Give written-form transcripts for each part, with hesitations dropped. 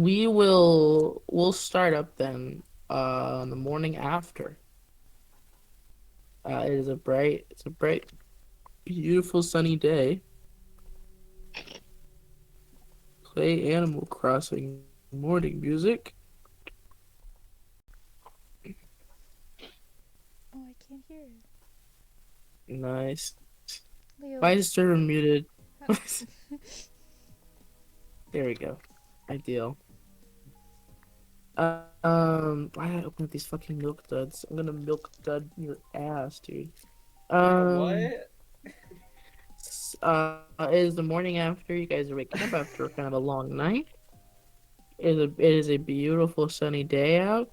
we'll start up then on the morning after. It's a bright, beautiful sunny day. Play Animal Crossing morning music. Oh, I can't hear it. Nice. Why Leo. is the server muted? How... There we go. Ideal. Why did I open up these fucking milk duds? I'm gonna milk dud your ass, dude. Um, What? it is the morning after. You guys are waking up after kind of a long night. It is a beautiful sunny day out.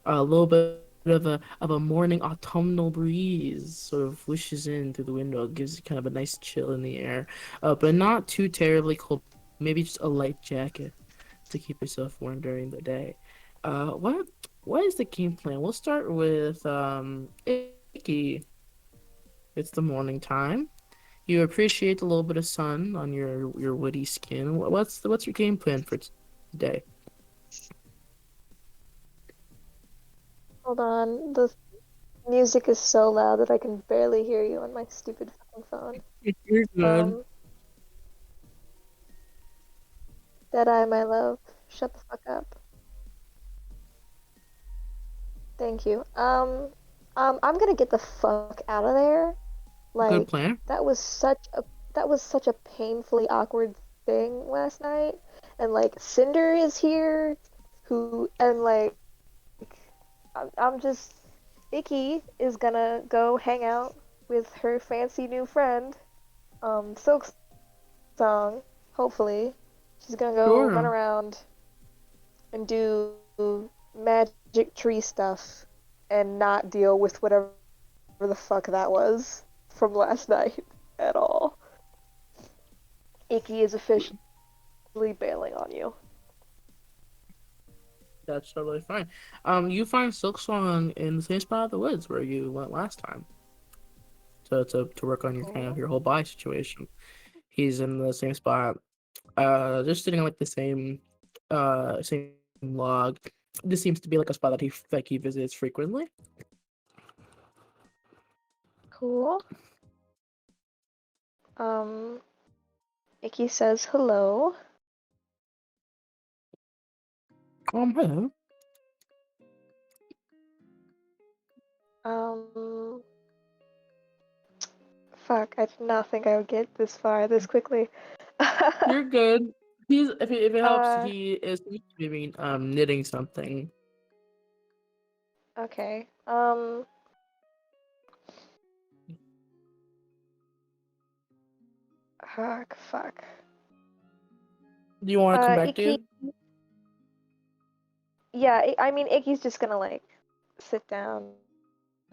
A little bit of a morning autumnal breeze sort of wishes in through the window. It gives you kind of a nice chill in the air, but not too terribly cold. Maybe just a light jacket to keep yourself warm during the day. What is the game plan? We'll start with Icky. It's the morning time. You appreciate a little bit of sun on your woody skin. What's your game plan for today? Hold on, the music is so loud that I can barely hear you on my stupid fucking phone. You're good. Um, Deadeye, my love, shut the fuck up. Thank you. I'm gonna get the fuck out of there. Good Like, plan. that was such a that was such a painfully awkward thing last night. And like Cinder is here, who and like I'm just Icky is gonna go hang out with her fancy new friend, Silk Song, hopefully. She's gonna go run Sure. around and do magic tree stuff and not deal with whatever the fuck that was from last night at all. Icky is officially bailing on you. That's totally fine. You find Silksong in the same spot of the woods where you went last time to work on your kind of Cool. your whole body situation. He's in the same spot, just sitting on like the same log. This seems to be like a spot that he visits frequently. Cool. Um, Icky says hello. Hello. Um, Fuck, I did not think I would get this far this quickly. You're good. If it helps, uh, he is maybe knitting something. okay. Fuck. Do you want to come back, Icky, dude? yeah, I mean, Icky's just gonna like sit down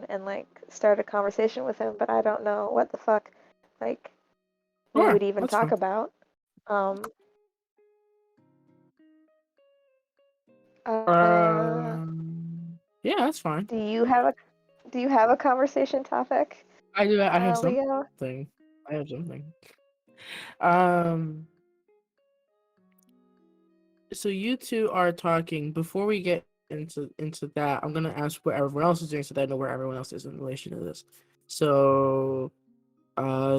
and like start a conversation with him, but I don't know what the fuck, like, we would Sure, even that's talk fine. about. Um, uh, Yeah, that's fine. do you have a conversation topic, I have Leo? something. I have something. Um, so you two are talking. Before we get into that, I'm gonna ask what everyone else is doing so that I know where everyone else is in relation to this. So,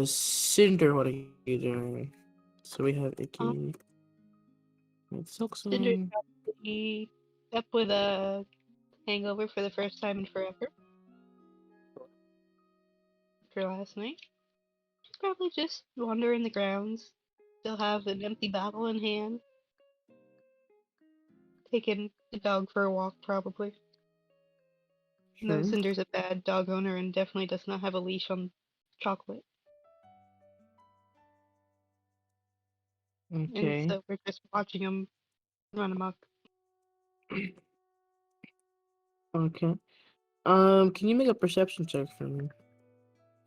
Cinder, what are you doing? So we have Icky Um, and Silk Cinder's Song. probably up with a hangover for the first time in forever for last night. She's probably just wandering the grounds. Still have an empty bottle in hand, taking the dog for a walk, probably. No, Sure. Cinder's a bad dog owner and definitely does not have a leash on Chocolate. And Okay. so we're just watching him run amok. Okay. Can you make a perception check for me?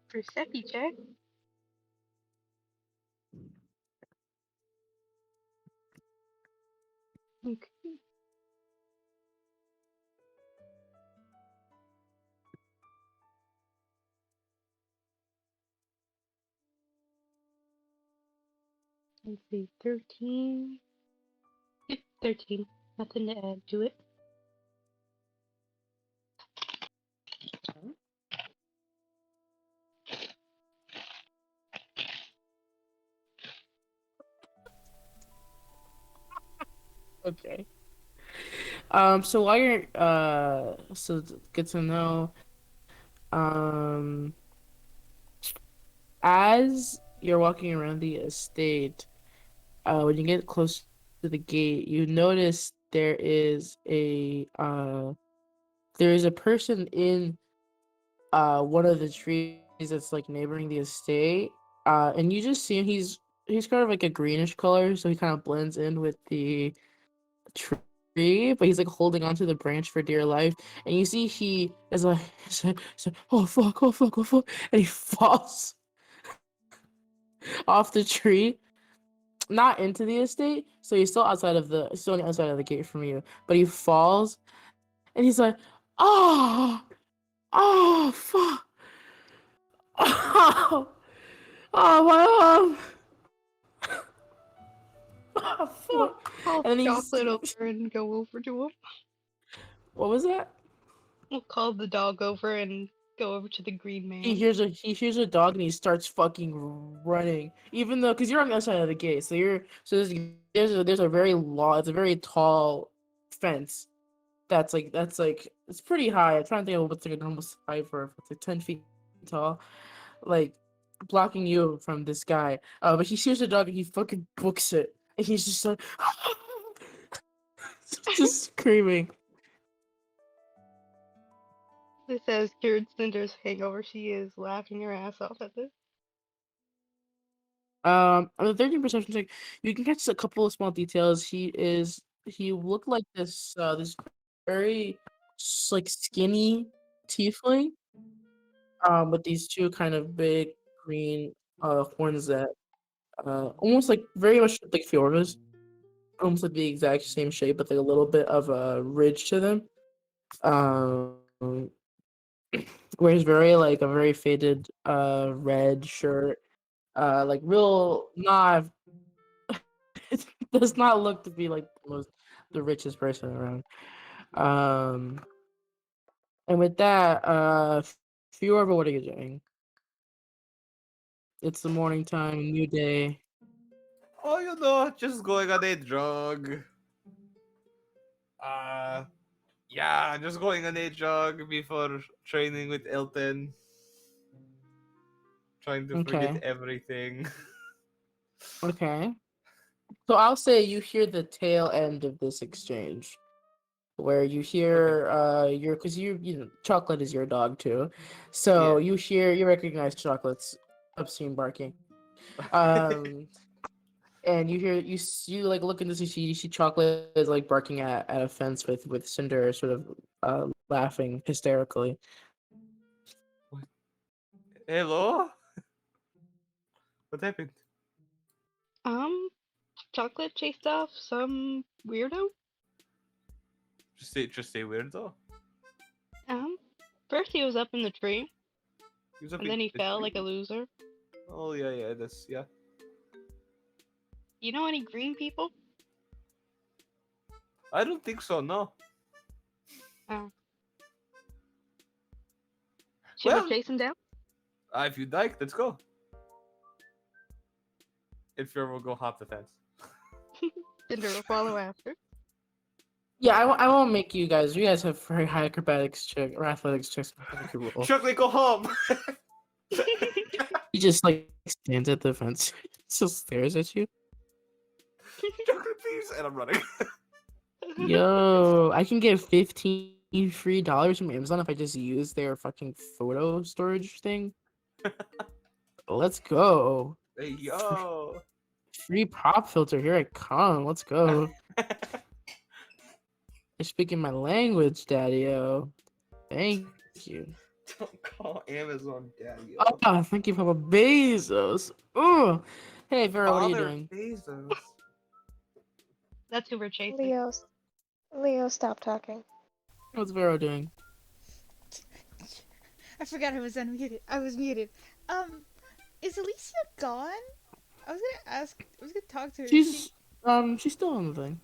Perception check. Okay. Let's see. 13. 13. Nothing to add to it. Okay. So while you're so good to know. Um, as you're walking around the estate, when you get close to the gate, you notice there is a person in one of the trees that's like neighboring the estate. And you just see him, he's kind of like a greenish color, so he kind of blends in with the tree, but he's like holding onto the branch for dear life. And you see he is like, he's like, oh fuck, oh fuck, oh fuck, and he falls off the tree, not into the estate. So he's still on the outside of the gate from you. But he falls, and he's like, oh, oh fuck, oh, oh my arm, oh We'll fuck, call and then Chocolate over and go over to him. what was that? We'll call the dog over and go over to the green man. He hears a dog and he starts fucking running. Even though, because you're on the other side of the gate, so there's a very long, it's a very tall fence that's like it's pretty high. I'm trying to think of what's like a normal height for it's like 10 feet tall, like blocking you from this guy. But he sees the dog and he fucking books it, and he's just like just screaming. This has cured Cinder's hangover. She is laughing her ass off at this. On the 13 perception check, you can catch a couple of small details. He looked like this very like skinny tiefling, with these two kind of big green horns that almost like very much like Fiora's, almost like the exact same shape, but like a little bit of a ridge to them. Um, wears a very faded red shirt, like real not it does not look to be like the richest person around. Um, and with that, Fiorba, what are you doing? It's the morning time, new day. Oh, just going on a drug. Uh, yeah, just going on a jog before training with Elton. Trying to forget Okay, everything. okay. So I'll say you hear the tail end of this exchange, where you Okay. hear your because you know Chocolate is your dog too, Yeah. so you recognize Chocolate's obscene barking. Um, and you like look into you see Chocolate is like barking at a fence with Cinder sort of laughing hysterically. What? Hello? What happened? Um, Chocolate chased off some weirdo. Just say weirdo. Um, First he was up in the tree, He was up and in then he the fell tree. like a loser. Oh yeah, yeah, that's yeah. You know any green people? I don't think so. No. Oh, should we Well, chase him down? if you'd like, let's go. If you will go hop the fence. Cinder will follow after. Yeah, I won't make you guys. You guys have very high acrobatics check or athletics checks. I could roll. Chocolate, go home. He just like stands at the fence, just stares at you. Chocolate, please, and I'm running. Yo, I can get 15 free dollars from Amazon if I just use their fucking photo storage thing. Let's go. Hey Free, yo. free pop filter. Here I come. Let's go. You're speaking my language, Daddy-o. Thank you. Don't call Amazon daddy. Oh, thank you, Papa Bezos. Oh, hey, Vera, what are you Father doing? Bezos. That's who we're chasing. Leo, Leo, stop talking. What's Vera doing? I forgot I was unmuted. I was muted. Is Alicia gone? I was gonna talk to her. Is she? She's still on the thing.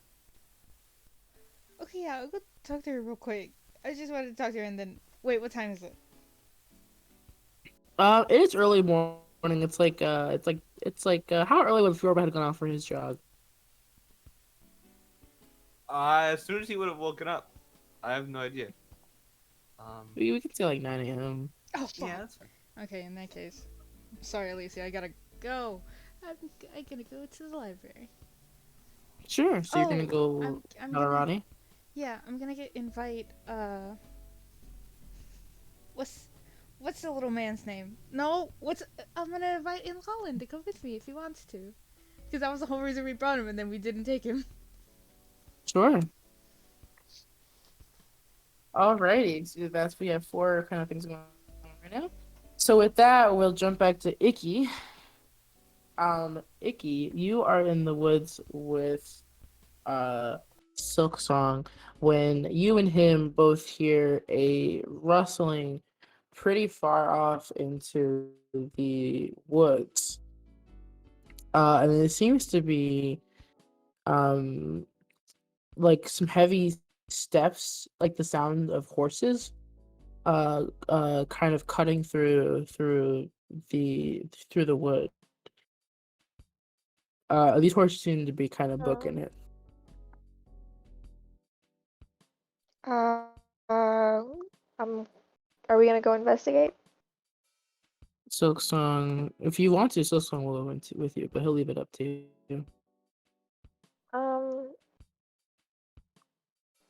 Okay, yeah, I'll go talk to her real quick. I just wanted to talk to her and then. Wait, what time is it? It is early morning. It's like how early would Fjorba had gone out for his jog? As soon as he would have woken up, I have no idea. We can say like 9 a.m. Oh, Yeah, fuck. that's fine. Okay, in that case. Sorry, Alicia, I gotta go. I'm, I gotta go to the library. Sure. So you're gonna Oh, go I'm gonna. Nalarani? Yeah, I'm gonna get invite. What's what's the little man's name? No, what's I'm gonna invite in Holland to come with me if he wants to. Because that was the whole reason we brought him, and then we didn't take him. Sure. Alrighty. So that's we have four kind of things going on right now. So with that, we'll jump back to Icky. Icky, you are in the woods with uh Silk Song when you and him both hear a rustling pretty far off into the woods. And it seems to be um like some heavy steps, like the sound of horses, kind of cutting through the wood. These horses seem to be kind of booking Um, it. uh, uh, um, are we gonna go investigate? Silk Song, if you want to, Silk Song will go into with you, but he'll leave it up to you. Um,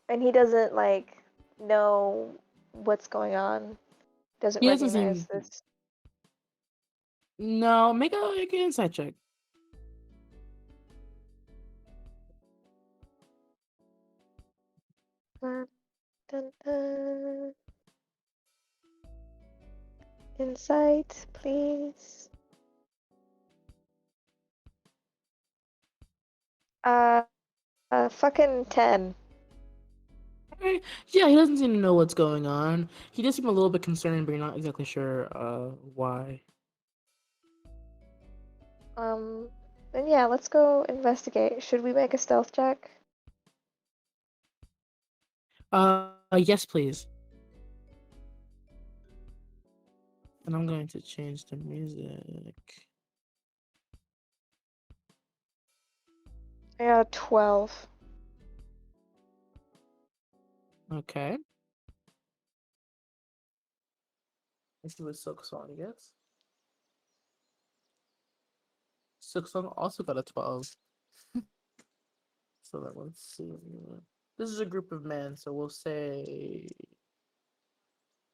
and he doesn't like know what's going on. Doesn't He doesn't recognize seem. this. No, make an insight check. Dun, dun, dun. Insight, please. Uh, fucking 10. Okay. Yeah, he doesn't seem to know what's going on. He does seem a little bit concerned, but you're not exactly sure why. Um, then yeah, let's go investigate. Should we make a stealth check? Yes, please. And I'm going to change the music. I got a 12. Okay. Let's see what Silk Song gets. Silk Song also got a 12. So that let's see. This is a group of men, so we'll say,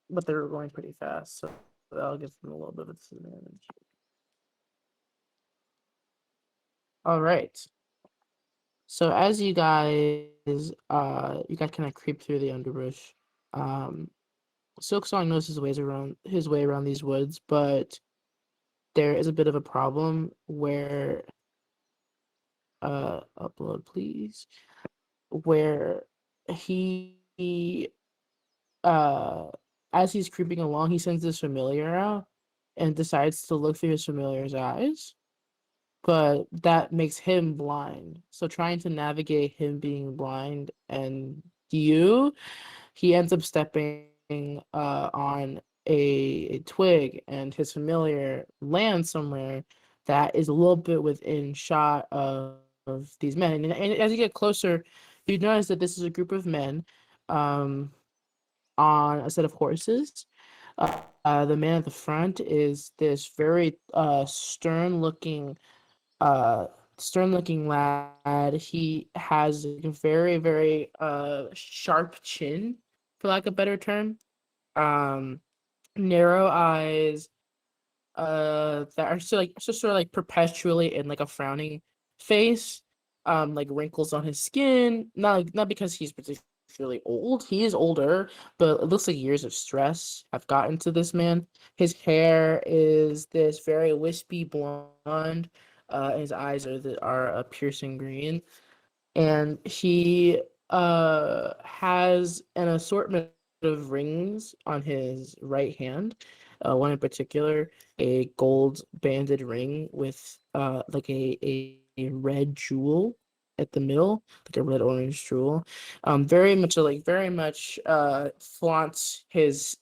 but they're going pretty fast, so that'll give them a little bit of a disadvantage. All right. So as you guys kind of creep through the underbrush. Um, Silk Song knows his way around these woods, but there is a bit of a problem where upload please, where he uh as he's creeping along, he sends his familiar out and decides to look through his familiar's eyes, but that makes him blind. So trying to navigate him being blind and you, he ends up stepping on a twig, and his familiar lands somewhere that is a little bit within shot of these men. And as you get closer, you notice that this is a group of men um, on a set of horses. The man at the front is this very uh, stern-looking lad. He has a very, very sharp chin, for lack of a better term. Um, Narrow eyes, that are still like just sort of like perpetually in like a frowning face. Like wrinkles on his skin. Not because he's particularly old. He is older, but it looks like years of stress have gotten to this man. His hair is this very wispy blonde. His eyes are a piercing green, and he has an assortment of rings on his right hand. One in particular, a gold banded ring with like a red jewel at the middle, like a red orange jewel. Very much flaunts his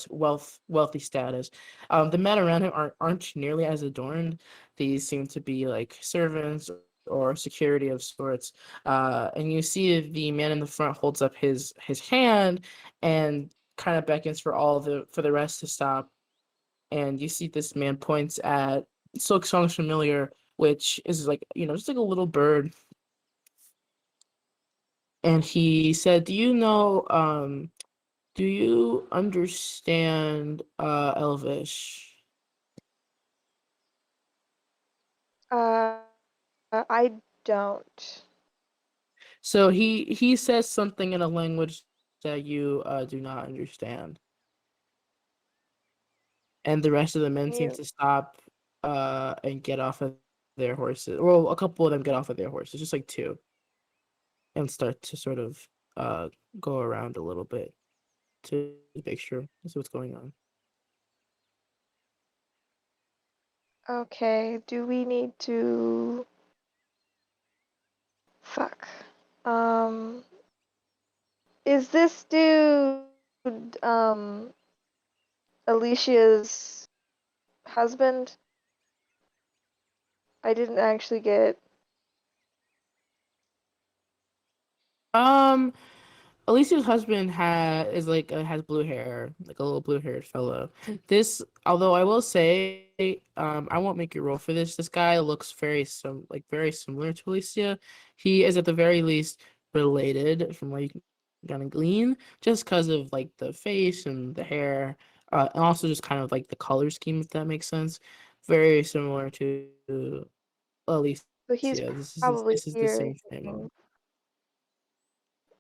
wealthy status. The men around him aren't nearly as adorned. These seem to be like servants or security of sorts. And you see the man in the front holds up his hand and kind of beckons for the rest to stop. And you see this man points at Silk Song's familiar, which is like, just like a little bird. And he said, do you understand Elvish? Uh, I don't. So he says something in a language that you do not understand. And the rest of the men seem You to stop and get off of their horses. Well, a couple of them get off of their horses, just like two, and start to sort of uh go around a little bit to make sure that's what's going on. okay? Do we need to? Fuck. Um, is this dude Alicia's husband? I didn't actually get. Um, Alicia's husband has blue hair, like a little blue haired fellow. This, although I will say, I won't make you roll for this. This guy looks very similar to Alicia. He is at the very least related, from what you can kind of glean, just because of like the face and the hair, and also just kind of like the color scheme, if that makes sense. Very similar to Alicia. So he's probably This is the here. same family.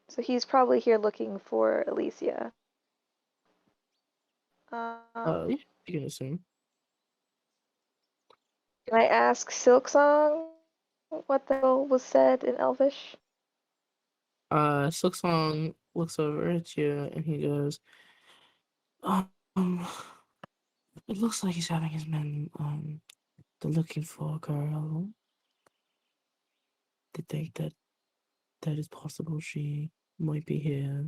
So he's probably here looking for Alicia. Yeah, Um, you can assume. can I ask Silksong what the hell was said in Elvish? Silksong looks over at you and he goes, um, it looks like he's having his men, they're looking for a girl. They think that is possible she might be here.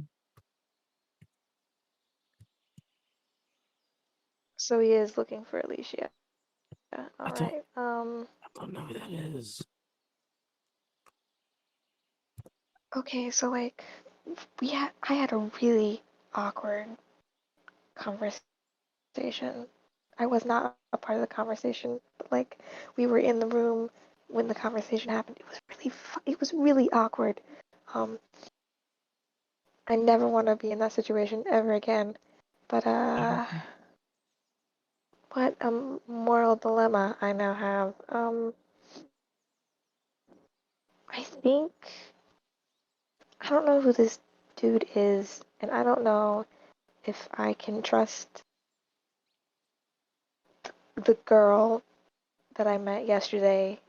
So he is looking for Alicia. I All don't, right. I don't know who that is. Okay. So like, I had a really awkward conversation. I was not a part of the conversation, but like, we were in the room when the conversation happened. It was really awkward. Um, I never want to be in that situation ever again. But what a moral dilemma I now have. I think I don't know who this dude is, and I don't know if I can trust the girl that I met yesterday,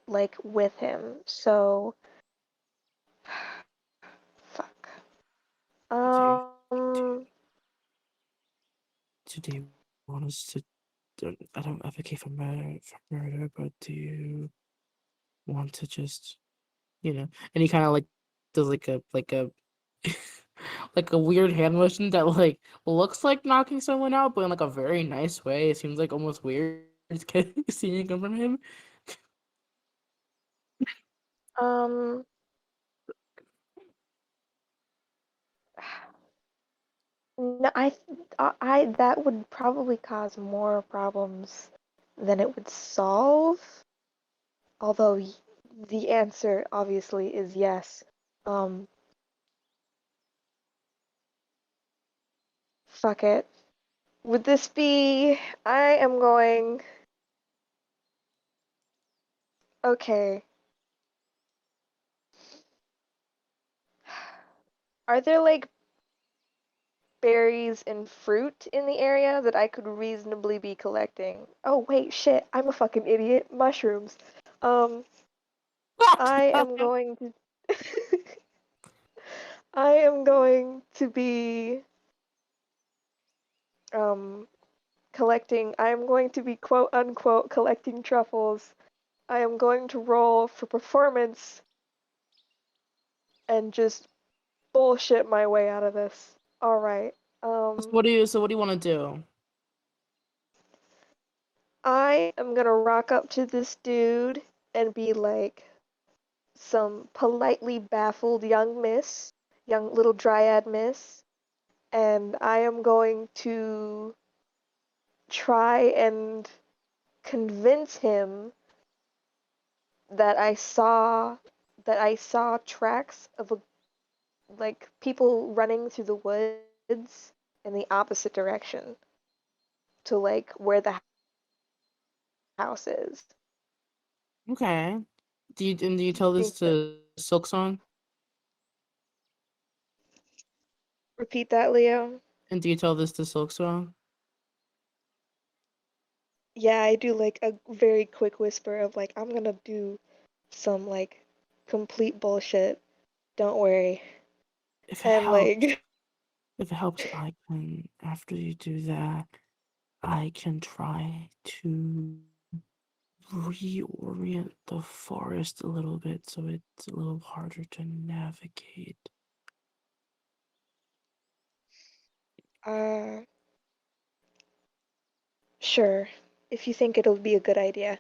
like with him. So, fuck. Do, do, Um, do you want us to, I don't advocate for murder, but do you want to just, and he kind of like does like a like a weird hand motion that like looks like knocking someone out, but in like a very nice way. It seems like almost weird seeing it come from him. um, no, that would probably cause more problems than it would solve. Although the answer obviously is yes. Um, fuck it. Would this be? I am going. Okay. Are there like berries and fruit in the area that I could reasonably be collecting? Oh wait, shit. I'm a fucking idiot. Mushrooms. Um, I am going to. I am going to be um collecting. I am going to be quote unquote collecting truffles I am going to roll for performance and just bullshit my way out of this. All right. Um, What do you want to do? I am gonna rock up to this dude and be like some politely baffled young little dryad miss, and I am going to try and convince him that I saw tracks of like people running through the woods in the opposite direction to like where the house is. Okay. Do you tell this Think that to Silk Song? repeat that, Leo? And do you tell this to Silk Song? Yeah, I do like a very quick whisper of like I'm gonna do some like complete bullshit. Don't worry. If it And helps, like if it helps, I can, after you do that, I can try to reorient the forest a little bit so it's a little harder to navigate. uh sure, if you think it'll be a good idea.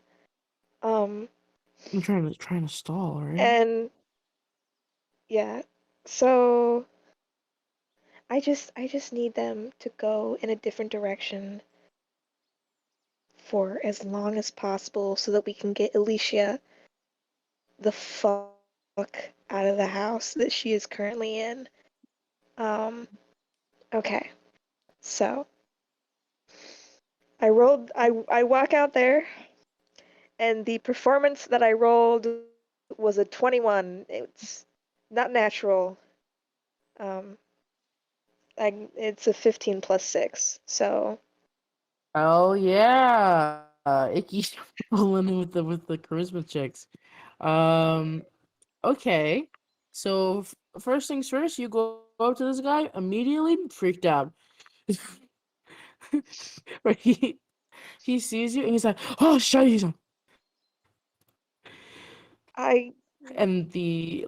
Um I'm trying to stall, right? and yeah. So I just need them to go in a different direction for as long as possible so that we can get Alicia the fuck out of the house that she is currently in. Um okay. So I walk out there, and the performance that I rolled was a 21. It's not natural. Um, it's a 15 plus 6. So Oh yeah, Icky's rolling in with the charisma checks. Um, okay. So first things first, you go up to this guy immediately, freaked out. Right, he sees you and he's like, "Oh, shit!" I And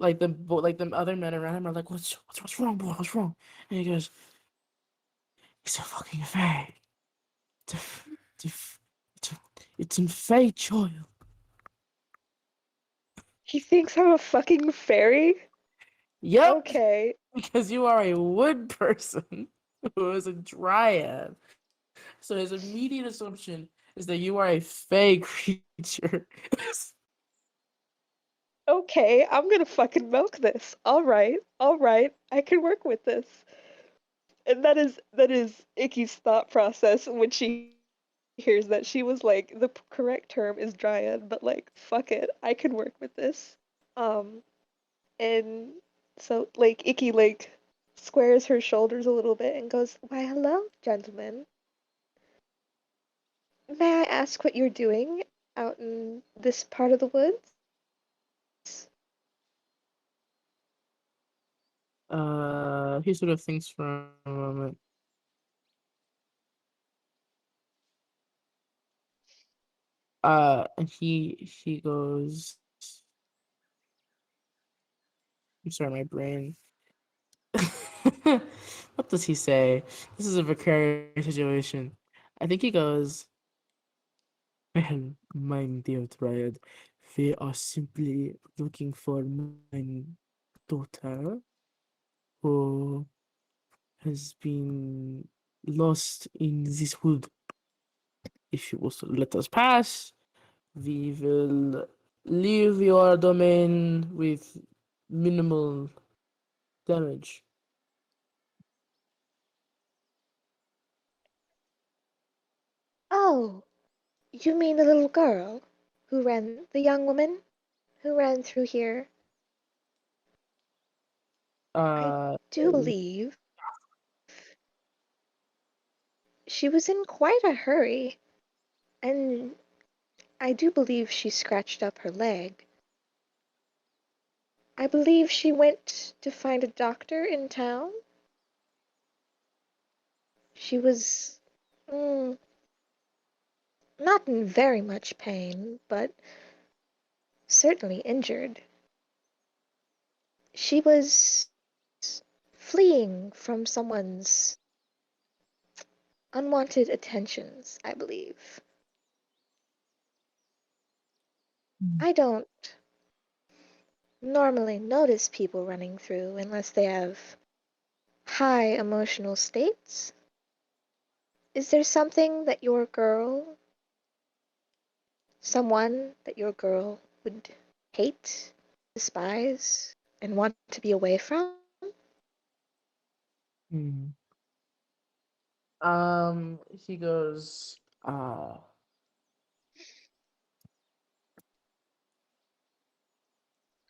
like the other men around him are like, what's wrong, boy? What's wrong?" And he goes, "It's a fucking fake. It's a, it's a, it's a, it's a fake child." He thinks I'm a fucking fairy? Yep, Okay. because you are a wood person who is a dryad. So his immediate assumption is that you are a fey creature. Okay, I'm gonna fucking milk this. All right. All right. I can work with this. And that is Icky's thought process when she hears that. She was like, the correct term is dryad, but like, fuck it, I can work with this. Um, and so like Icky like squares her shoulders a little bit and goes, "Why, hello, gentlemen. May I ask what you're doing out in this part of the woods?" He sort of thinks for a moment. And he goes, I'm sorry, my brain. What does he say? This is a precarious situation. I think he goes, "Well, my dear Dryad, we are simply looking for my daughter who has been lost in this wood. If you also let us pass, we will leave your domain with minimal damage." Oh, you mean the little girl the young woman who ran through here? I Uh, do believe she was in quite a hurry, and I do believe she scratched up her leg. I believe she went to find a doctor in town. She was mm, not in very much pain, but certainly injured. She was fleeing from someone's unwanted attentions, I believe. I don't normally notice people running through unless they have high emotional states. Is there something that your girl, someone that your girl would hate, despise, and want to be away from? Hmm. He goes, I'm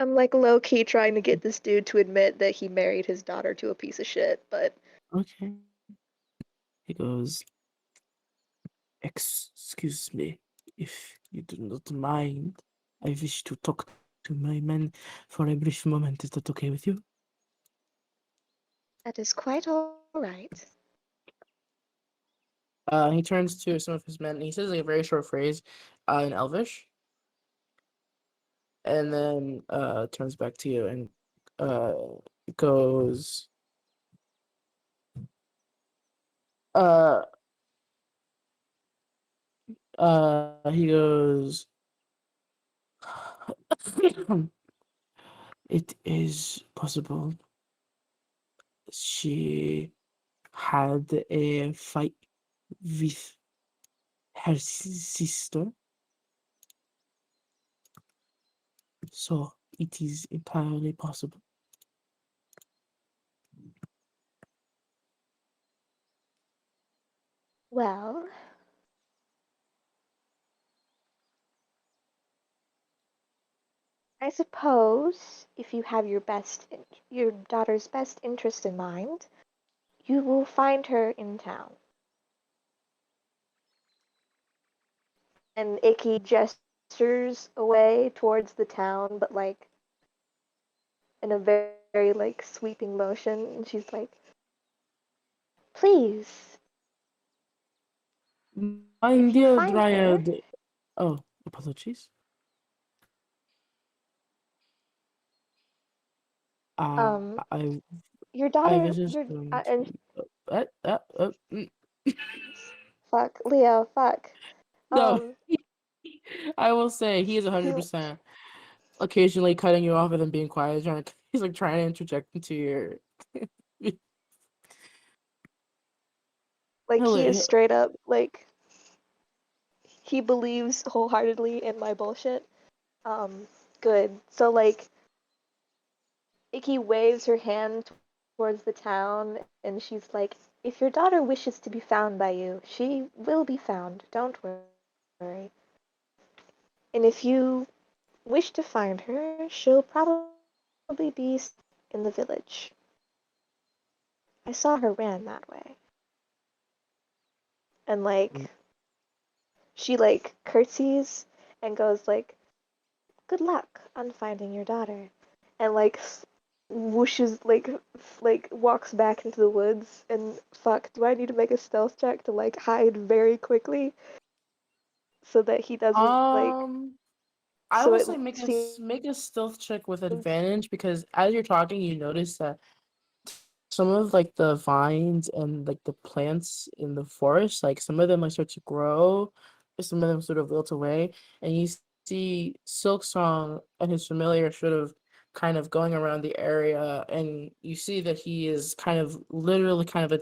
like low key trying to get this dude to admit that he married his daughter to a piece of shit, but okay. He goes, excuse me, if you do not mind, I wish to talk to my men for a brief moment. Is that okay with you? that is quite alright. He turns to some of his men and he says like a very short phrase, in Elvish, and then turns back to you and uh goes, uh he goes, it is possible she had a fight with her sister, so it is entirely possible. Well, I suppose if you have your daughter's best interest in mind, you will find her in town. And Icky gestures away towards the town, but like in a very like sweeping motion, and she's like, "Please, My if you dear find her, Dryad, oh, apologies. um, I your I was daughter, just your going and to mm. fuck, Leo, fuck, No, um, I will say he is he 100% occasionally cutting you off and then being quiet, he's like trying to interject into your like he is Hello. straight up like he believes wholeheartedly in my bullshit. Good. So like Icky waves her hand towards the town and she's like, if your daughter wishes to be found by you, she will be found. Don't worry. And if you wish to find her, she'll probably be in the village. I saw her ran that way. And like she like curtsies and goes like, good luck on finding your daughter. And like whooshes like walks back into the woods and fuck, do I need to make a stealth check to like hide very quickly so that he doesn't like Um, I so will it say seems make a stealth check with advantage because as you're talking, you notice that some of like the vines and like the plants in the forest, like some of them like start to grow, some of them sort of wilt away, and you see Silk Song and his familiar sort of kind of going around the area, and you see that he is kind of literally kind of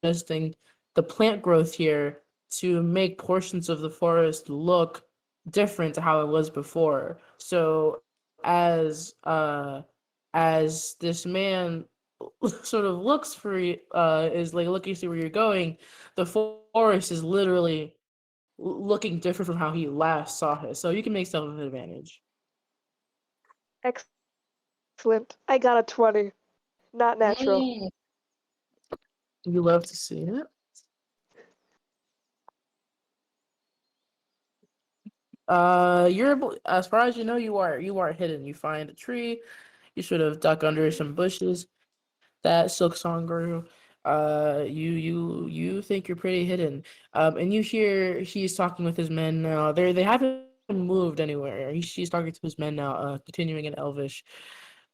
adjusting the plant growth here to make portions of the forest look different to how it was before. So as this man sort of looks for you, is like looking to see where you're going, the forest is literally looking different from how he last saw it. So you can make self advantage. excellent. I got a 20. Not natural. Mm. You love to see it. You're as far as you know, you are hidden. You find a tree, you sort of duck under some bushes. That silk song grew. You think you're pretty hidden. And you hear he's talking with his men now. They haven't moved anywhere. She's talking to his men now, continuing in Elvish.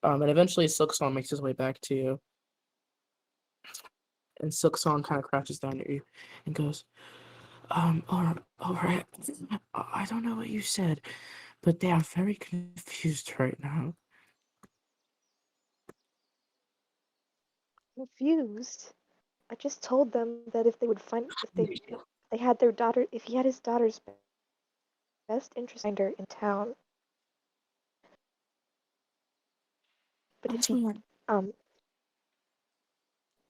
And eventually Silk Song makes his way back to you. And Silk Song kind of crouches down near you and goes, all right. I don't know what you said, but they are very confused right now. Confused. I just told them that if they would find if they had their daughter if he had his daughter's best interest find her in town. But if That's he what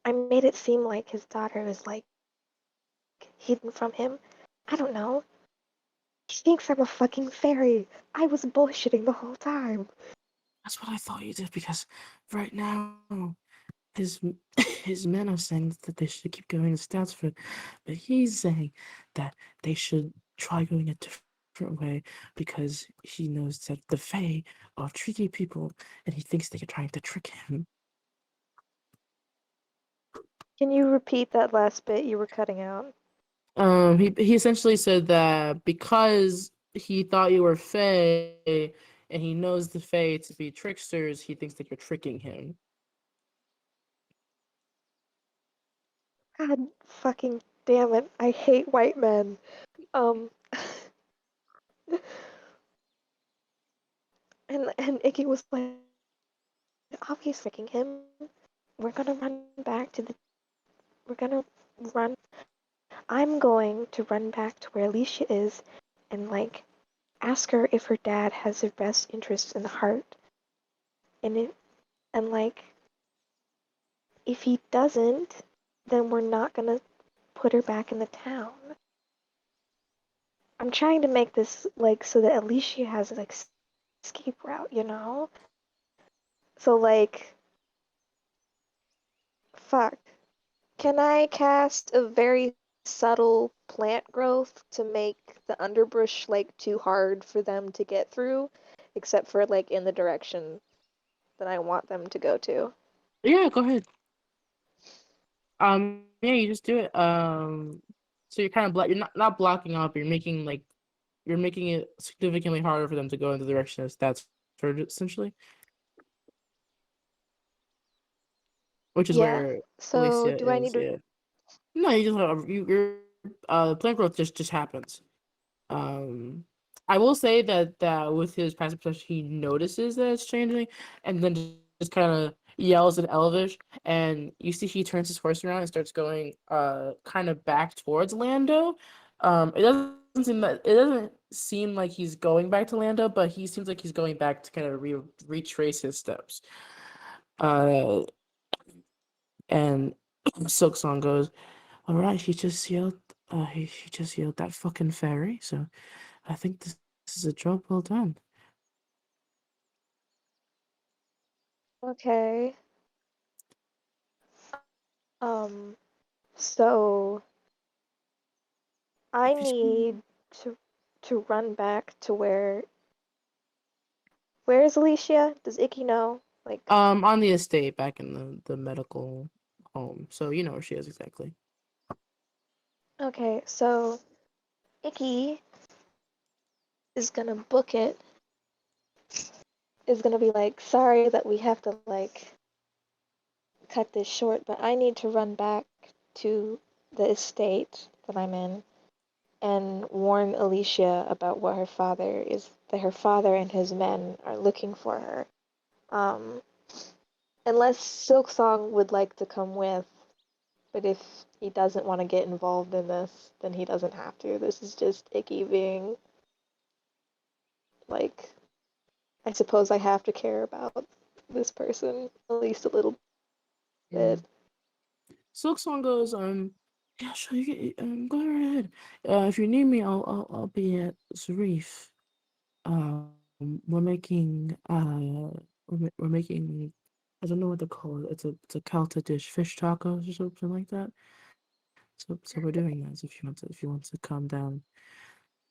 I made it seem like his daughter was like hidden from him. I don't know. He thinks I'm a fucking fairy. I was bullshitting the whole time. that's what I thought you did because right now his his men are saying that they should keep going to Stansford, but he's saying that they should try going a different way because he knows that the Fae are tricky people and he thinks they are trying to trick him. Can you repeat that last bit you were cutting out? He essentially said that because he thought you were Fae and he knows the Fae to be tricksters, he thinks that you're tricking him. God fucking damn it. I hate white men. Um and Icky was like obviously tricking him. We're gonna run back to the we're gonna run I'm going to run back to where Alicia is and like ask her if her dad has her best interests in the heart. And it and like if he doesn't, then we're not gonna put her back in the town. I'm trying to make this like so that at least she has an escape route, you know? So like fuck. Can I cast a very subtle plant growth to make the underbrush like too hard for them to get through, except for like in the direction that I want them to go to? Yeah, go ahead. Yeah, you just do it. So you're kind of you're not blocking off. You're making it significantly harder for them to go in the direction of Stats essentially, which is Yeah. where So Alicia do I is. need to Yeah. No, you just your plant growth just happens. Um, I will say that with his passive perception, he notices that it's changing, and then just kind of yells in Elvish, and you see he turns his horse around and starts going kind of back towards Lando. It doesn't seem like he's going back to Lando, but he seems like he's going back to kind of retrace his steps. Uh, and Silk Song goes, "All right, he just yelled. He just yelled that fucking fairy. So I think this is a job well done." Okay. Um so I If you see, need to run back to where is Alicia? Does Icky know? Like on the estate back in the medical home, so you know where she is exactly. okay, so Icky is gonna book it, is gonna be like, sorry that we have to like cut this short, but I need to run back to the estate that I'm in and warn Alicia about what her father is that her father and his men are looking for her. Um, unless Silksong would like to come with, but if he doesn't want to get involved in this, then he doesn't have to. This is just Icky being like, I suppose I have to care about this person at least a little bit. Mm. Silk Song goes, yeah, sure, go right ahead. If you need me, I'll be at Zarif. We're making we're making I don't know what to call it. It's a Calta dish, fish tacos or something like that. So we're doing that. If you want to come down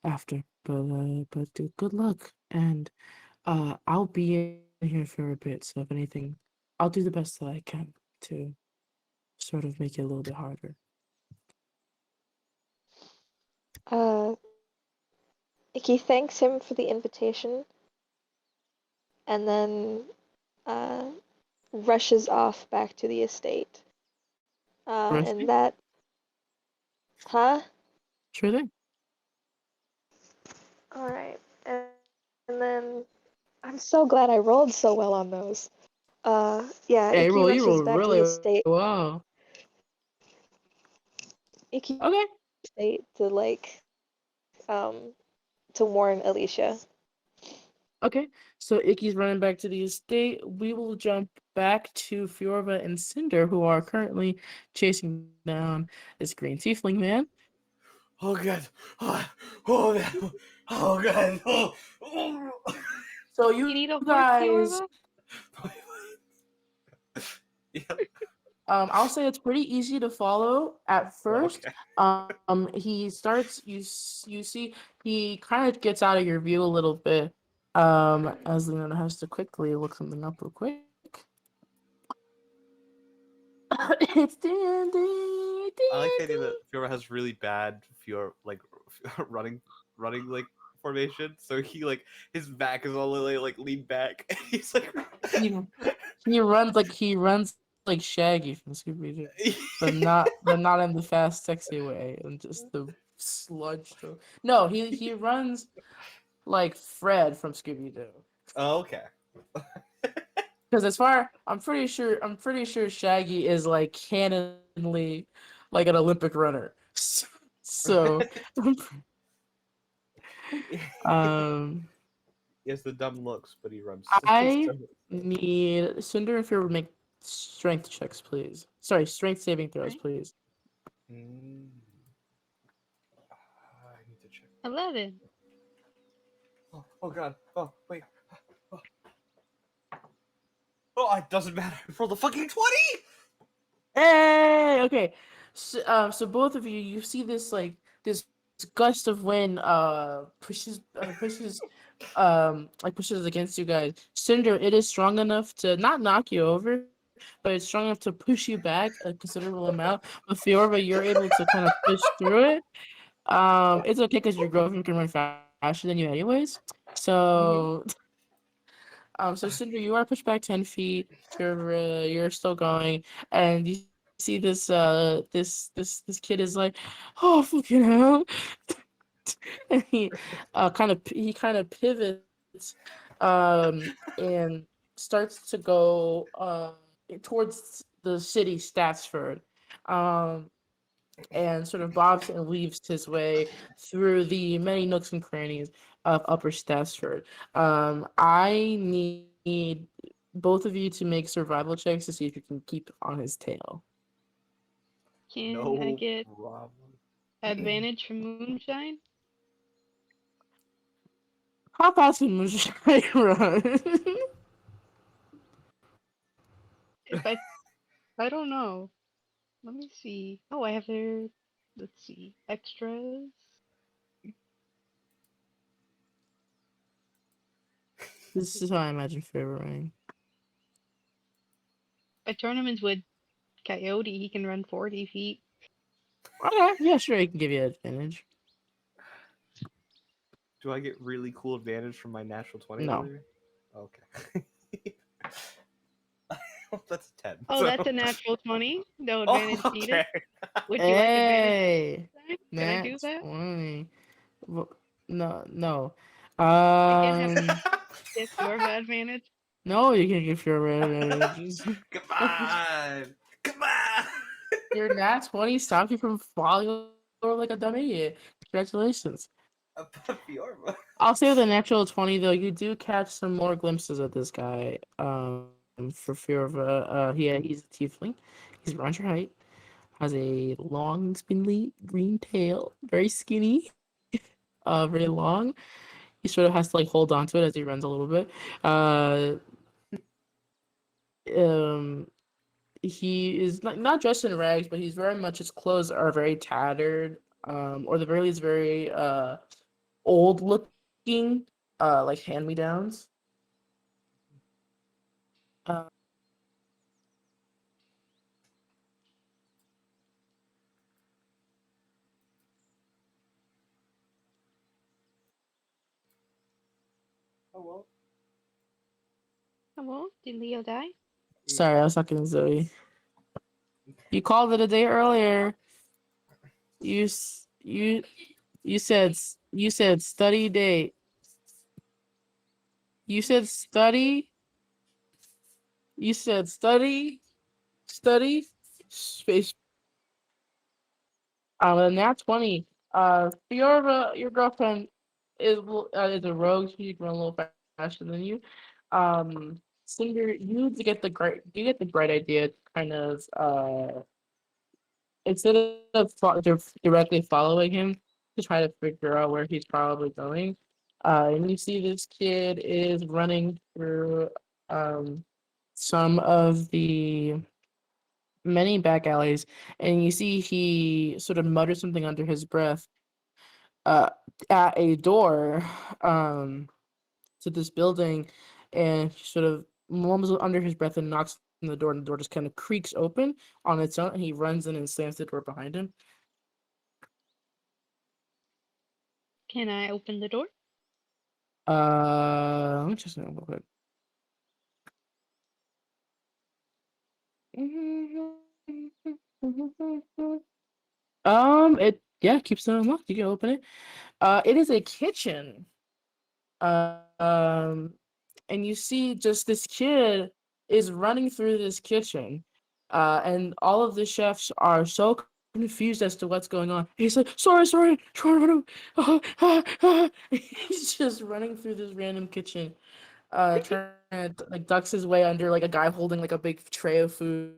after, but good luck, and I'll be in here for a bit. So if anything, I'll do the best that I can to sort of make it a little bit harder. Uh, Icky thanks him for the invitation and then uh, rushes off back to the estate. And Rusty? that, huh? Sure thing. All right. And then I'm so glad I rolled so well on those. Yeah, Yeah, Icky you rushes rolled back to really the estate. well. Icky Okay. estate to um to warn Alicia. Okay. So Icky's running back to the estate. We will jump back to Fiorva and Cinder, who are currently chasing down this green tiefling man. Oh god. Oh man. Oh god. So You you need a horse, guys, Fiorva? Yeah. I'll say it's pretty easy to follow at Oh, first. okay. He starts. You see, he kind of gets out of your view a little bit. As Leona has to quickly look something up real quick. It's D&D, I like the idea D&D. that Fiora has really bad Fiora like running like formation. So he like his back is all like leaned back. He's like He he runs like Shaggy from Scooby Doo, but not in the fast, sexy way, and just the sludge. No, he runs like Fred from Scooby Doo. Oh, okay. Because I'm pretty sure Shaggy is like canonly like an Olympic runner. So, um, He has the dumb looks, but he runs. He's I dumb. need Cinder if you would make strength checks, please. Sorry, strength saving throws, Right. please. Mm. I need to check. 11. Oh god. Oh wait. Oh, oh, it doesn't matter. I rolled a fucking 20. Hey, okay. So both of you, you see this like this gust of wind pushes against you guys. Cinder, it is strong enough to not knock you over, but it's strong enough to push you back a considerable amount. With Fiorva, you're able to kind of push through it. It's okay because your Grover can run faster than you anyways. Mm-hmm. So so Cinder, you are pushed back 10 feet. You're still going, and you see this kid is like, oh fucking hell, and he kind of pivots, and starts to go towards the city Statsford, um, and sort of bobs and weaves his way through the many nooks and crannies of Upper Statsford. I need both of you to make survival checks to see if you can keep on his tail. Can I No get problem. advantage from moonshine? How fast can Moonshine run? If I don't know. Let me see. Oh, I have their, let's see, extras. This is how I imagine favor running. A tournament with Coyote, he can run 40 feet. Okay, yeah, sure, he can give you advantage. Do I get really cool advantage from my natural 20 No. earlier? Okay. That's a 10. Oh, So. that's a natural 20. No Oh, advantage needed. okay. Would you like advantage Hey, this time? Can I do Nat that? 20. No, no. I can't have Um, this your advantage. no, you can't give your advantages. Come on. Come on. Your nat 20 stopped you from falling over like a dumb idiot. Congratulations. Fiorma. I'll say with a natural 20, though, you do catch some more glimpses of this guy. For fear of he's a tiefling. He's around your height. Has a long, spindly green tail. Very skinny. Very long. He sort of has to like hold on to it as he runs a little bit. Uh, um, he is not dressed in rags, but he's very much his clothes are very tattered. Or the very least very old looking. Like hand me downs. Uh, Oh well. Hello? Did Leo die? Sorry, I was talking to Zoe. You called it a day earlier. You s- you said study date. You said study. You said study space. And that's 20. Your girlfriend is a rogue. She can run a little faster than you. Cinder, you get the great idea. Kind of instead of directly following him to try to figure out where he's probably going. And you see this kid is running through um some of the many back alleys, and you see he sort of mutters something under his breath uh, at a door to this building, and he sort of mumbles under his breath and knocks on the door, and the door just kind of creaks open on its own, and he runs in and slams the door behind him. Can I open the door? Let me just real quick. It yeah keeps it unlocked. You can open it. It is a kitchen. Um, and you see just this kid is running through this kitchen, and all of the chefs are so confused as to what's going on. He's like, sorry, trying to run. He's just running through this random kitchen, trying to like ducks his way under like a guy holding like a big tray of food.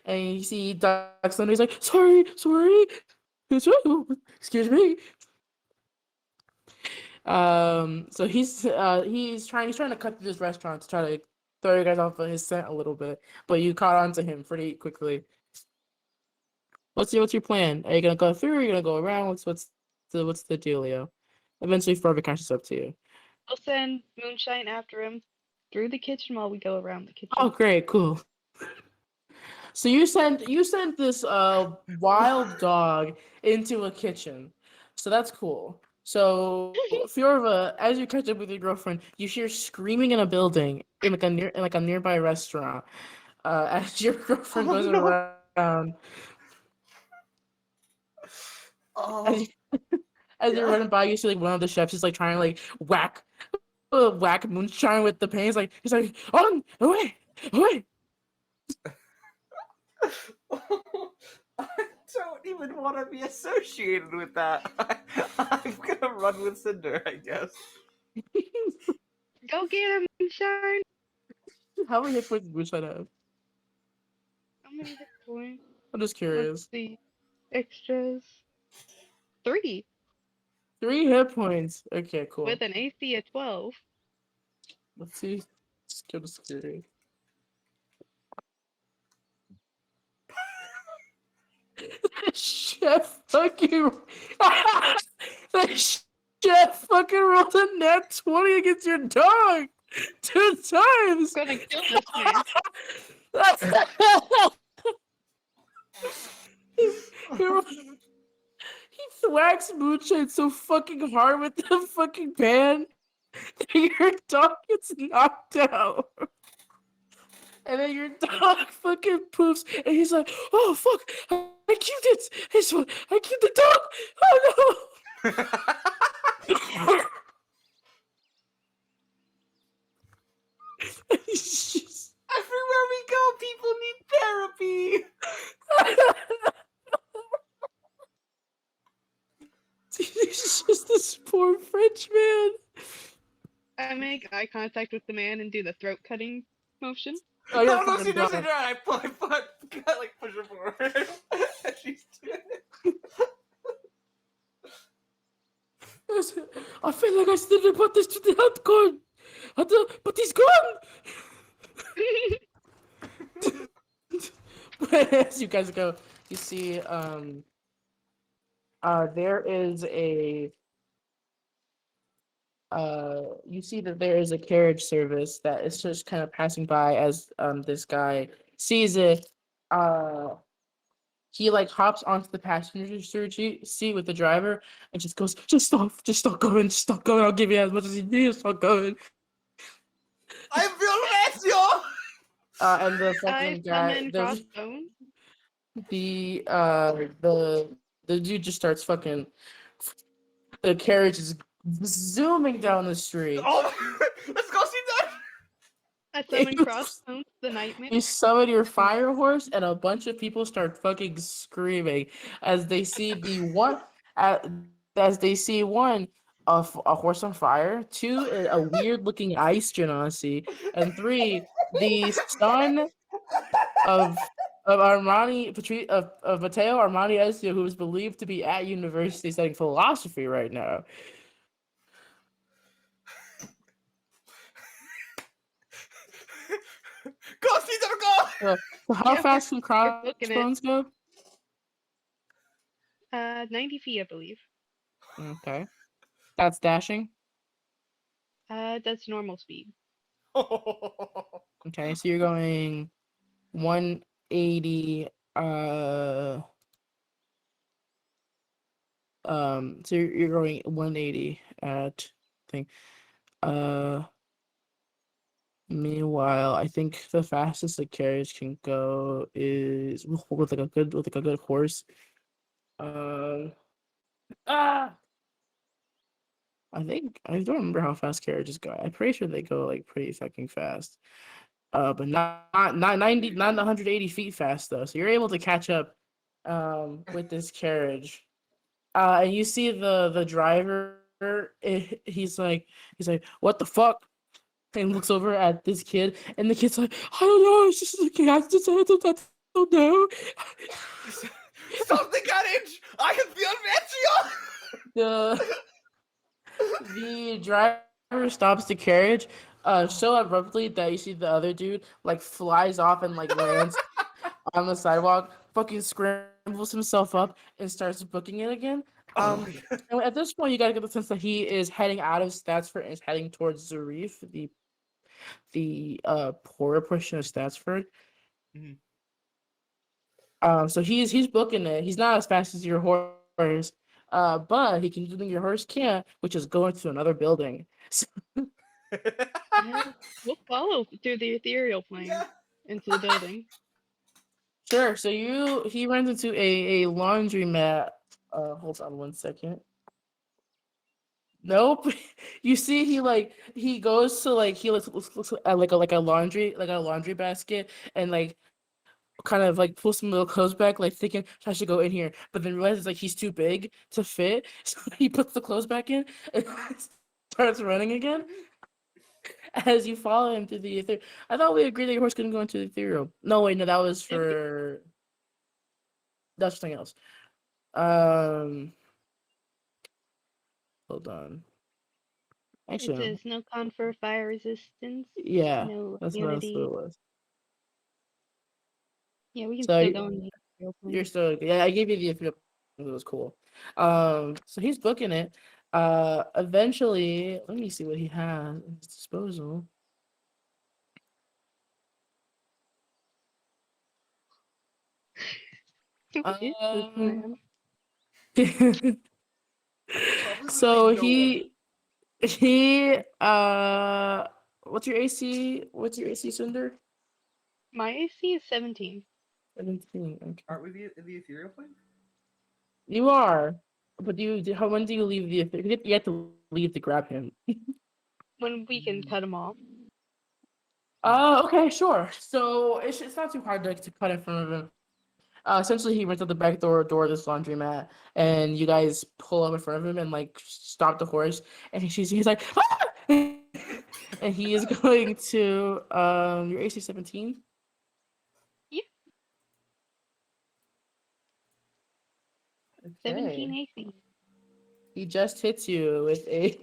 And you see ducks under. He's like, sorry, excuse me. So he's trying to cut through this restaurant to try to throw you guys off of his scent a little bit, but you caught on to him pretty quickly. What's your plan? Are you gonna go through? Or are you gonna go around? What's the dealio? Eventually, Forever catches up to you. I'll send Moonshine after him through the kitchen while we go around the Oh, kitchen. great, cool. So you sent this wild dog into a kitchen. So that's cool. So Fiorva, as you catch up with your girlfriend, you hear screaming in a building in like a nearby restaurant. As your girlfriend Oh goes no. around, as you, Oh as you're running yeah. by, you see like one of the chefs is like trying to like whack moonshine with the pan. He's like on away. I don't even want to be associated with that. I'm gonna run with Cinder, I guess. Go get him, Moonshine! How many hit points does moonshine have? How many hit points? I'm just Let's curious. see. Extras. 3 3 hit points. Okay, with cool. an AC of 12. Let's see. Just go to security. Chef fucking the chef fucking rolled a net 20 against your dog 2 times. I'm gonna kill this man. he, he thwacks Moonshine so fucking hard with the fucking pan that your dog gets knocked out. And then your dog fucking poofs, and he's like, "Oh fuck, I killed it! I killed the dog! Oh no!" He's just, Everywhere we go, people need therapy. he's just this poor French man. I make eye contact with the man and do the throat cutting motion. Oh, you're No, no, fucking Cinder, dog. Cinder. I like push her forward. And she's doing it. I feel like I still report this to the health code. But he's gone. As you guys go, you see, there is you see that there is a carriage service that is just kind of passing by as this guy sees it. Uh, he like hops onto the passenger seat with the driver and just goes, just stop going, just stop going. I'll give you as much as you need. Just stop going. I feel Ezio. And the I fucking guy, summon crossbones. the dude just starts fucking. The carriage is zooming down the street. Oh, let's go see that. I summon crossbones, the nightmare. You summon your fire horse, and a bunch of people start fucking screaming as they see as they see one, a horse on fire, two, a weird looking ice genasi, and three, the son of of Matteo Armani Ezio, who is believed to be at university studying philosophy right now. Go Caesar, go. So how Yeah, fast can we're booking it. crossbones go? 90 feet, I believe. Okay, that's dashing. That's normal speed. Okay, so you're going 180. So you're going 180 at thing. Uh, Meanwhile, I think the fastest a carriage can go is with like a good horse. Uh, ah, I don't remember how fast carriages go. I'm pretty sure they go like pretty fucking fast. But not 90, not 180 feet fast though. So you're able to catch up, with this carriage. And you see the driver. He's like, what the fuck? And looks over at this kid, and the kid's like, I don't know, it's just okay. I don't know. Stop the carriage. I can feel Ezio. The the driver stops the carriage, so abruptly that you see the other dude like flies off and like lands on the sidewalk, fucking scrambles himself up and starts booking it again. Oh, And at this point, you gotta get the sense that he is heading out of Statsford and is heading towards Zarif, the poorer portion of Statsford. Mhm. So he's booking it. He's not as fast as your horse, but he can do something your horse can't, which is go into another building. So, We'll follow through the ethereal plane yeah. into the building. sure. So he runs into a laundromat. Hold on one second. Nope. You see, he goes to like he looks at like a laundry basket and like kind of like pulls some little clothes back, like thinking I should go in here, but then realizes like he's too big to fit, so he puts the clothes back in and starts running again. As you follow him through the ether, I thought we agreed that your horse couldn't go into the ethereal. No, wait, no, that's something else. Um, Hold on. It Actually, no. says no confer fire resistance, Yeah, no that's what immunity. it was. Yeah, we can So still go in the ethereal you're plane. still yeah. I gave you the ethereal. It was cool. So he's booking it. Eventually, let me see what he has at his disposal. Who is this Um, man? Probably so no one. he what's your AC? What's your AC, Cinder? My AC is 17. 17. Okay. Aren't we in the ethereal plane? You are, but when do you leave the ethereal? You have to leave to grab him. When we can cut him off. Okay, sure. So it's not too hard to cut in front of him. Essentially, he runs out the back door of this laundromat, and you guys pull up in front of him and like stop the horse, and he's like, ah! And he is going to your AC 17. Yeah, 17 Okay, AC. he just hits you with a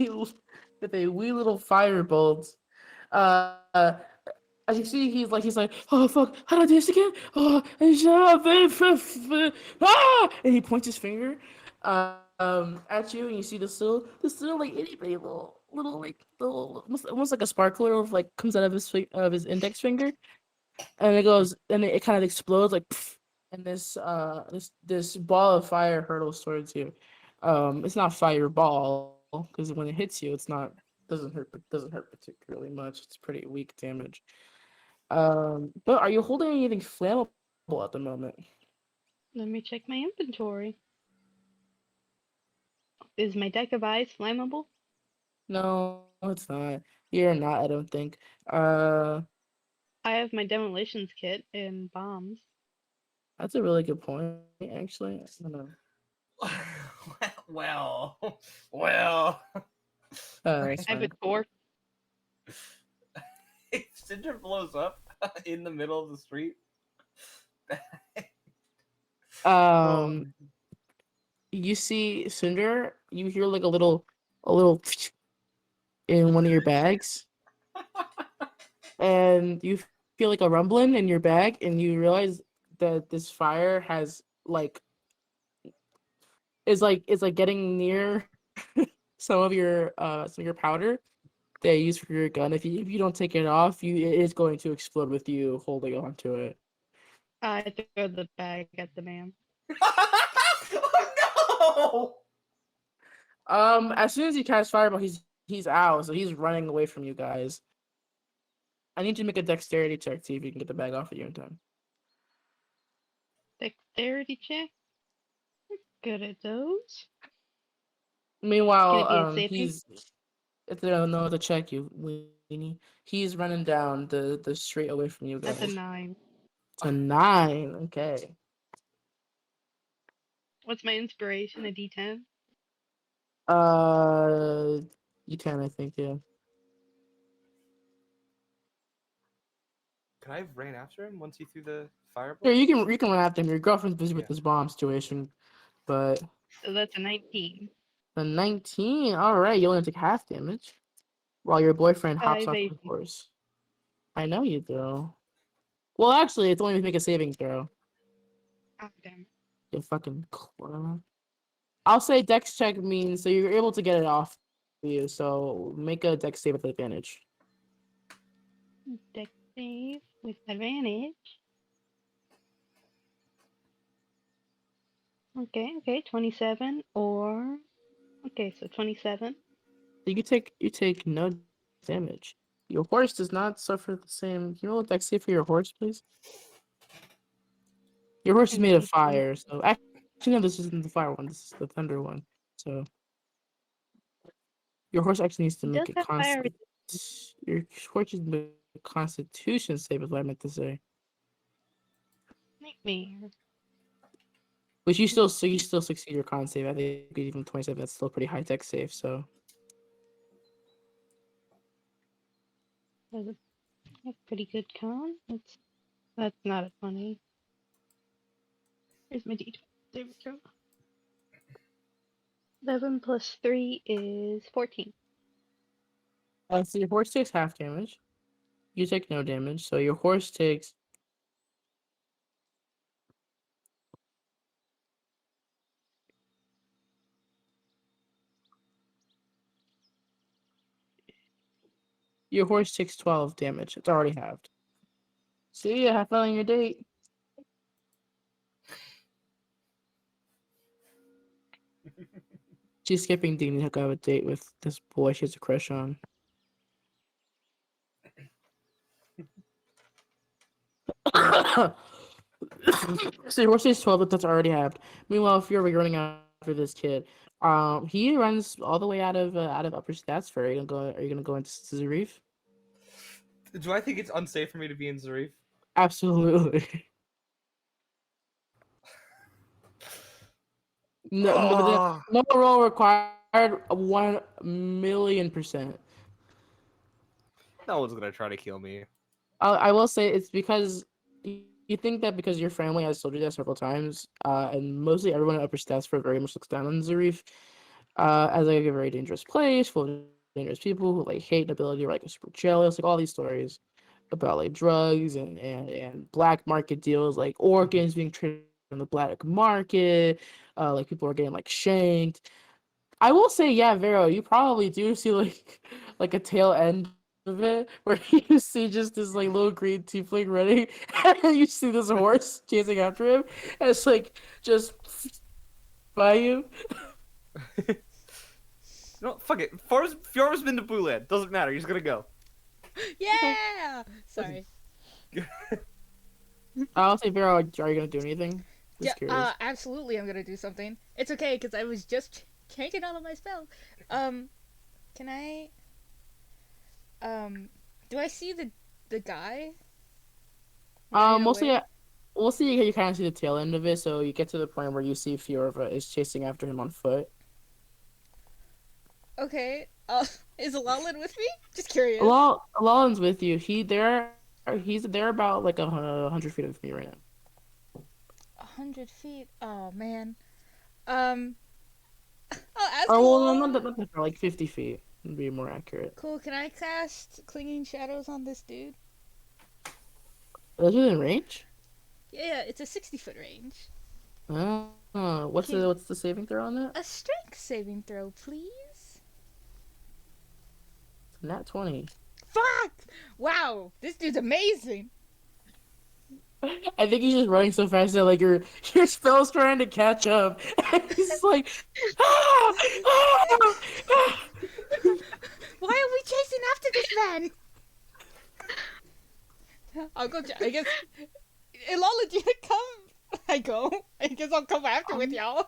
with a wee little firebolt. Uh, as you see, he's like, oh fuck, how did I do this again? Oh, and shut up, ah! And he points his finger, at you, and you see this little like itty bitty little like little almost like a sparkler of like comes out of his index finger, and it kind of explodes like, pff, and this ball of fire hurtles towards you. It's not fireball because when it hits you, it's not doesn't hurt particularly much. It's pretty weak damage. But are you holding anything flammable at the moment? Let me check my inventory. Is my deck of eyes flammable? No, it's not. You're not. I don't think. Uh, I have my demolitions kit and bombs. that's a really good point. Actually, I don't know. well, well. That's I have a fine. torch. If Cinder blows up in the middle of the street, oh, Um, you see Cinder. You hear like a little in one of your bags, and you feel like a rumbling in your bag, and you realize that this fire has like is like getting near some of your powder that you use for your gun. If you don't take it off, you it is going to explode with you holding on to it. I throw the bag at the man. oh As soon as you cast fireball, he's out, so he's running away from you guys. I need you to make a dexterity check, see if you can get the bag off of you in time. Dexterity check. Good at those. Can Meanwhile, it be a saving? it's no it's a check, you weenie. He's running down the street away from you That's guys. a 9. It's a 9. Okay. What's my inspiration? A D10? Uh, you can, I think, yeah. could I have ran after him once he threw the Here, fireball? you can run after him. Your girlfriend's busy with Yeah. this bomb situation, but So that's a 19. the 19. All right, you only take half damage while your boyfriend hops off the Evasion. horse. I know you do. Well, actually, it's only to make a saving throw. Oh, damn. You fucking clown. I'll say dex check means so you're able to get it off you. So make a dex save with advantage. Dex save with advantage. Okay, 27 or. Okay, so 27. You take no damage. Your horse does not suffer the same. Can you roll a dex save for your horse, please? Your horse is And made let of me see. fire, so actually no, this isn't the fire one. This is the thunder one. So your horse actually needs to It make a does have fire. your horse needs to make a Constitution save, is what I meant to say. Nightmare. Which you still succeed your con save. I think even 27. That's still a pretty high tech save. So That's a pretty good con. That's not a 20. Here's my D20. There we go. 11 plus 3 is 14. so your horse takes half damage. You take no damage. So your horse takes your horse takes 12 damage. It's already halved. See ya, have fun on your date. She's skipping Dean to hook up a date with this boy she has a crush on. So your horse takes 12, but that's already halved. Meanwhile, if you're running after this kid, he runs all the way out of Upper Statsford. Are you gonna go into Reef? Do I think it's unsafe for me to be in Zarif? Absolutely. No, Oh, no roll required. 1,000,000%. no one's gonna try to kill me. I will say it's because you think that because your family has told you that several times, and mostly everyone at Upper Statsford very much looks down on Zarif, as like a very dangerous place full of dangerous people who like hate nobility or like are super jealous, like all these stories about like drugs and black market deals, like organs being traded on the black market, like people are getting like shanked. I will say, yeah, Vero, you probably do see like like a tail end of it where you see just this like little green tiefling running, and you see this horse chasing after him, and it's like just by you. No, fuck it. Fjord's been to Booland. Doesn't matter. He's gonna go. Yeah. Sorry. I'll say, Vera, are you gonna do anything? Yeah. Just curious. Absolutely, I'm gonna do something. It's okay because I was just changing all of my spells. Um, can I? Do I see the guy running Mostly, away? we'll see. You kind of see the tail end of it, so you get to the point where you see Fiorva is chasing after him on foot. Okay. Is Lolin with me? Just curious. Lalan's with you. He's there about like 100 feet of me right now. 100 feet. Oh man. Um, I'll ask Or well, no, Lolin. not that far, like 50 feet would be more accurate. Cool. Can I cast Clinging Shadows on this dude? Is it in range? Yeah, it's a 60-foot range. What's Can the saving throw on that? a strength saving throw, please? Nat 20. Fuck! Wow, this dude's amazing. I think he's just running so fast that like your spell's trying to catch up. And he's just like, ah, ah, ah. Why are we chasing after this man? I'll go. I guess. Lola, do you come? I go. I guess I'll come after with y'all.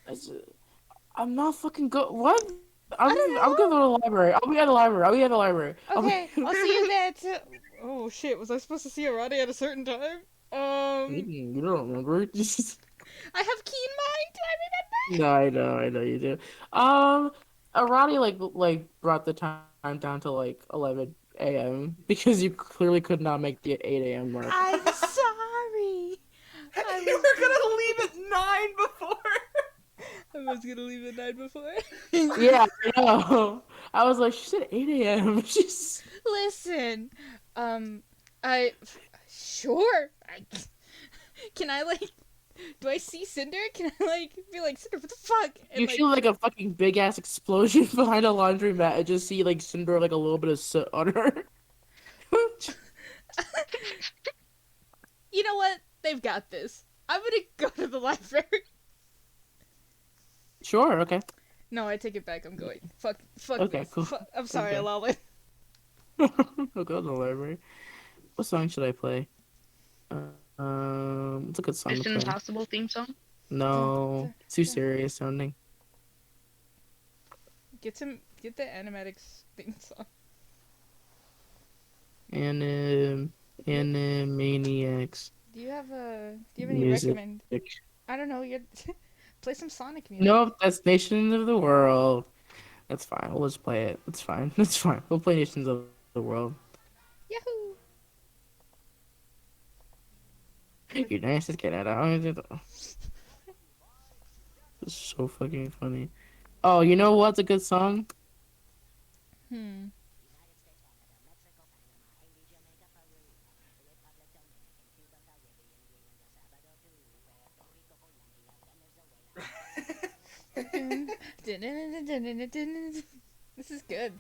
I just- I'm not fucking go. What? I don't I'm going to know. the library. I'll be at the librairie. I'll be at the library. Okay, I'll see you there too. Oh shit, was I supposed to see Arati at a certain time? You don't remember? I have keen mind. Do I remember? No, I know you do. Arani like brought the time down to like 11 a.m. because you clearly could not make the 8 a.m. mark. I'm sorry. I You was were gonna leave at 9 before. I was gonna leave at 9 before. Yeah, I know. I was like, she said 8 a.m. She's Listen, I sure. Can I like? Do I see Cinder? Can I like be like Cinder? What the fuck? And you like, feel like a fucking big ass explosion behind a laundromat and just see like Cinder like a little bit of soot on her. you know what? They've got this. I'm gonna go to the library. Sure, okay. No, I take it back. I'm going. Fuck Okay, this. cool. I'm sorry, Okay. Alala. I'll go to the library. What song should I play? What's a good song to Mission play? Impossible theme song. No, too serious sounding. Get the animatics thing song. Anim, Animaniacs Do you have any music. recommend? I don't know. You play some Sonic music. Nope, that's Nations of the World. That's fine. We'll just play it. It's fine. It's fine. We'll play Nations of the World. Yahoo! You're nice as get out. It's so fucking funny. Oh, you know what's a good song? Hmm. This is good.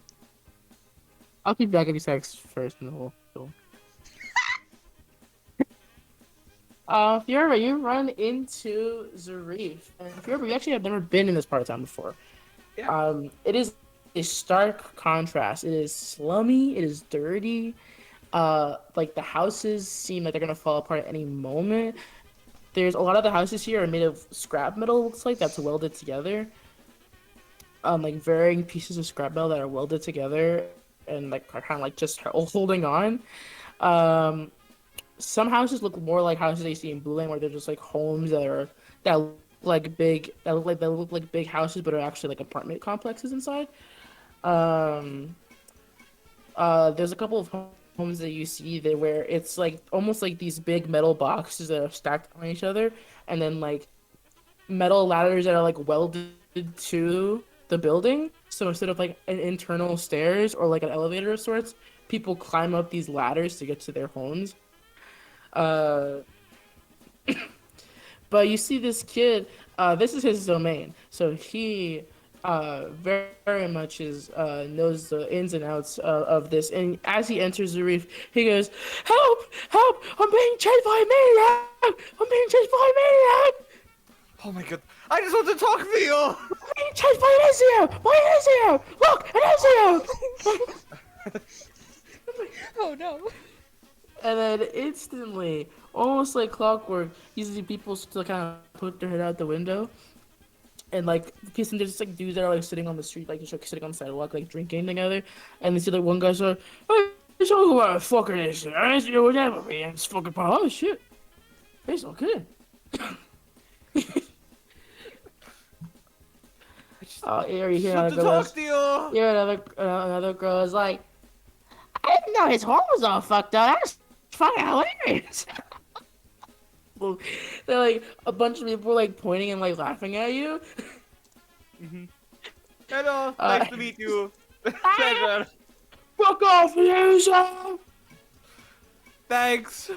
I'll keep Jaggedy Sex first in the whole film. Fiora, you run into Zarif. And Fiora, you actually have never been in this part of town before. Yeah. It is a stark contrast. It is slummy, it is dirty. Like the houses seem like they're gonna fall apart at any moment. There's a lot of the houses here are made of scrap metal, looks like that's welded together. Like varying pieces of scrap metal that are welded together and like are kind of like just holding on. Um, some houses look more like houses they see in Blue Lane, where they're just like homes that look that look like big houses, but are actually like apartment complexes inside. Um, there's a couple of homes that you see there where it's like almost like these big metal boxes that are stacked on each other, and then like metal ladders that are like welded to the building. So instead of like an internal stairs or like an elevator of sorts, people climb up these ladders to get to their homes. Uh, but you see this kid. This is his domain. So he very much is knows the ins and outs of this. And as he enters the reef, he goes, "Help! Help! I'm being chased by a maniac! I'm being chased by a maniac! Oh my god! I just want to talk to you. I'm being chased by an Ezio! By an Ezio! Look, an Ezio!" Oh no. And then instantly, almost like clockwork, you see people still kind of put their head out the window. And like there's just like dudes that are like sitting on the street, like just like sitting on the sidewalk, like drinking together. And they see like one guy's like, "Hey, so who are fucking this? I see whatever, man. It's fucking pop. Oh shit, it's okay." Here you hear I just another want girl. to talk to you. Here another girl is like, "I didn't know his horn was all fucked up. That's fucking hilarious." Well, they're like a bunch of people like pointing and like laughing at you. Hello, Uh, nice to meet you. Pleasure. Fuck off, loser! Thanks.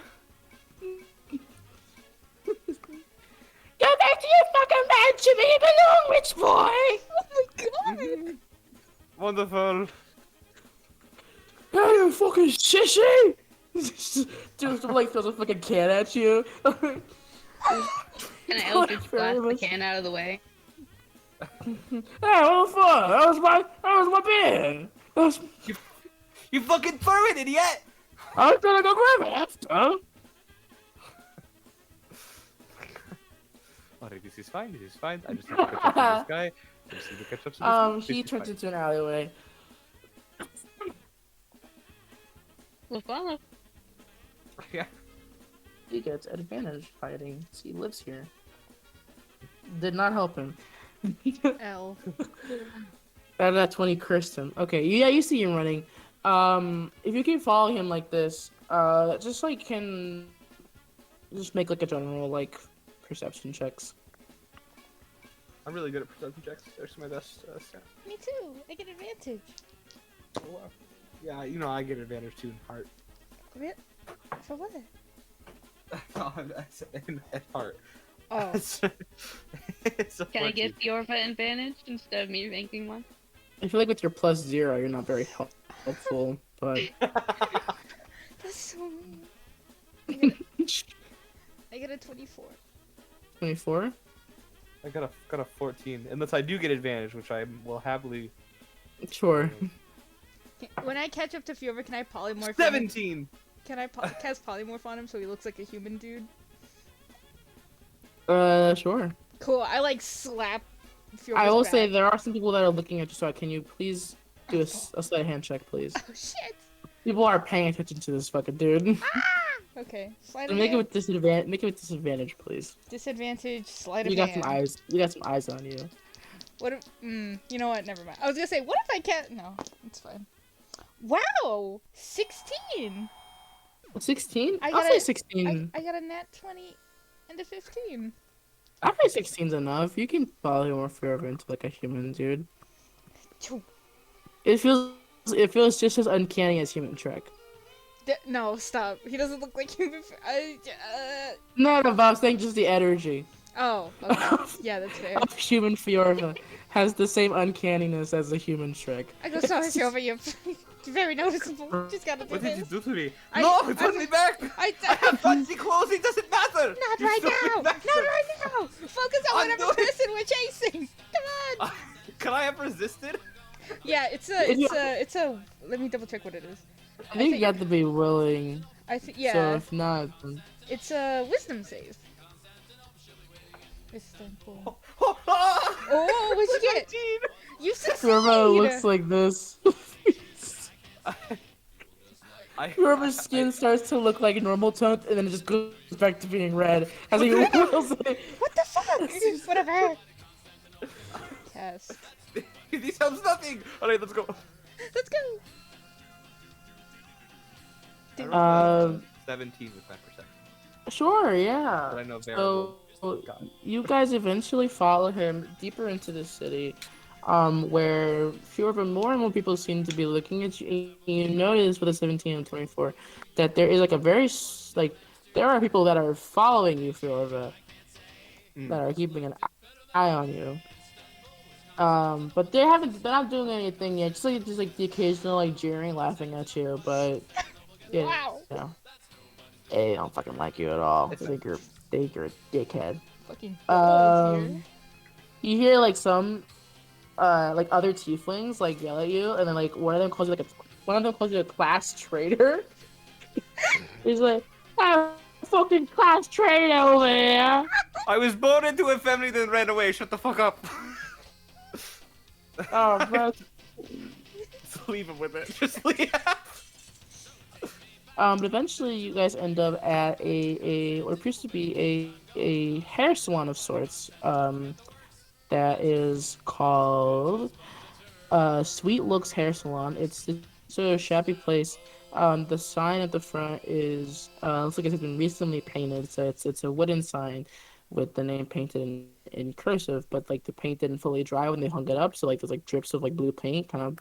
Go back to your fucking mansion where you belong, rich boy! Oh my god. Wonderful. Hey, you fucking sissy! Dude, like throws a fucking can at you. Can I eldritch blast the can out of the way? Hey, what the fuck? That was my beer. That was, You fucking threw it, idiot! I was gonna go grab it after. Alright, this is fine. This is fine. I just need to catch up to this guy. I just need to catch up to this guy. This He is turns fine. into an alleyway. We'll follow. Yeah. He gets advantage fighting. He lives here. Did not help him. L. Out of that 20 cursed him. Okay, yeah, you see him running. If you keep following him like this, just like can just make like a general like perception checks. I'm really good at perception checks. There's my best stat. Me too. I get advantage. Oh, wow. Yeah, you know I get advantage too in heart. Re- For what? No, in heart. Oh. It's a Can I 14. give Fiorva advantage instead of me making one? I feel like with your +0, you're not very helpful, but That's so mean. I get a 24. 24. I got a 14, unless I do get advantage, which I will happily. Sure. When I catch up to Fiorva, can I polymorph him? 17. Can I cast polymorph on him so he looks like a human dude? Sure. Cool. I like slap Fiorva's I will back. say there are some people that are looking at you, so can you please do a sleight of hand check, please? Oh shit. People are paying attention to this fucking dude. Okay. Sleight So of make it hand. with disadvantage. Make it with disadvantage, please. Disadvantage. Sleight of You got hand. some eyes. You got some eyes on you. What if? You know what? Never mind. I was gonna say, what if I can't? No, it's fine. Wow. 16. 16? I I'll got say a- 16. I got a nat 20 and a 15. I'll say 16's enough. You can follow him more forever into like a human, dude. Choo. It feels just as uncanny as human Trek. No, stop. He doesn't look like human. No, but I'm saying just the energy Oh, okay. Yeah, that's fair. of human Fiorva has the same uncanniness as a human Shrek. I go sorry, Fiorva. You're very noticeable. Just gotta do What did you this. do to me? I- No, I- put me back! I have fancy clothes, it doesn't matter! Not You right stole me now! back Not from- right now! Focus on I'm whatever doing- person we're chasing! Come on! Can I have resisted? Yeah, it's a. Let me double check what it is. I think you got to be willing. I think, So yeah. if not, then... It's a wisdom save. Wisdom pool. Oh, Oh, what'd you get? 19. You succeed! Fiorva looks like this. Fiorva's skin starts to look like normal tone, and then it just goes back to being red. As he rolls it. What the fuck? Whatever. Cast. This helps nothing! Alright, let's go. Let's go. I rolled Um, 17 with my perception. Sure, yeah. But I know Vera So God. you guys eventually follow him deeper into the city, where fewer and more people seem to be looking at you. You notice with the 17 and 24 that there is like a very there are people that are following you, Fiorva, that are keeping an eye on you. But they're not doing anything yet. Just like the occasional like jeering, laughing at you, but you know, Wow. they don't fucking like you at all. It's They think you're a dickhead. Fucking bold here. Um, you hear like some like other tieflings like yell at you, and then like one of them calls you a class traitor. He's like, "I'm a fucking class traitor over here." I was born into a family that ran away. Shut the fuck up. Oh, bro. Just leave him with it. Just leave. But eventually you guys end up at a what appears to be a hair salon of sorts. That is called Sweet Looks Hair Salon. It's a shabby place. The sign at the front is looks like it has been recently painted, so it's a wooden sign with the name painted in cursive, but like the paint didn't fully dry when they hung it up, so like there's like drips of like blue paint kind of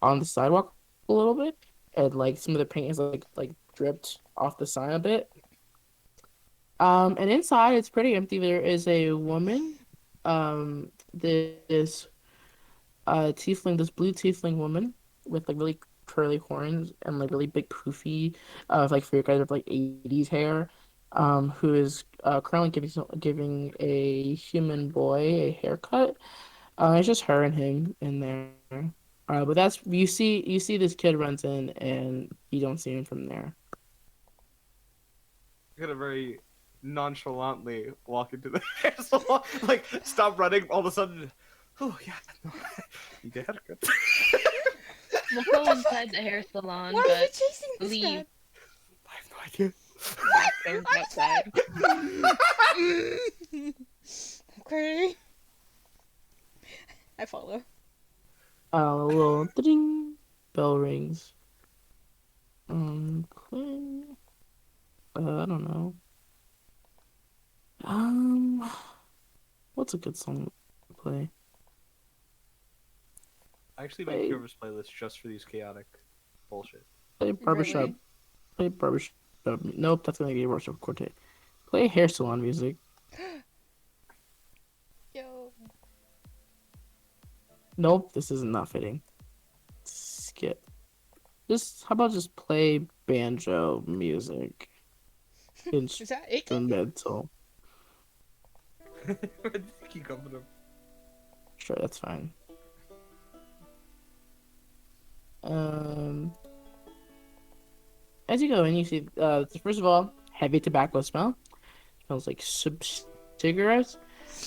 on the sidewalk a little bit, and like some of the paint is like dripped off the sign a bit. And inside it's pretty empty. There is a woman, this this blue tiefling woman with like really curly horns and like really big poofy like for your guys of like 80s hair, who is currently giving a human boy a haircut. It's just her and him in there. But you see this kid runs in and you don't see him from there. Gonna very nonchalantly walk into the hair salon, like stop running. All of a sudden, oh yeah, no, need a haircut. We'll go inside the hair salon, Why are you but chasing this leave man? I have no idea. background outside. Okay. I follow. A little ding bell rings. Play. I don't know. Um, what's a good song to play? I actually made Play, Curvis playlist just for these chaotic bullshit. play barbershop. Really? Play barbershop. Nope, that's gonna be a barbershop quartet. Play hair salon music. Yo. Nope, this is not fitting. Skip. Just how about just play banjo music? Is that icky? Instrumental. Where did you keep coming from? Sure, that's fine. Um, as you go in, you see, first of all, heavy tobacco smell. Smells like cigarettes.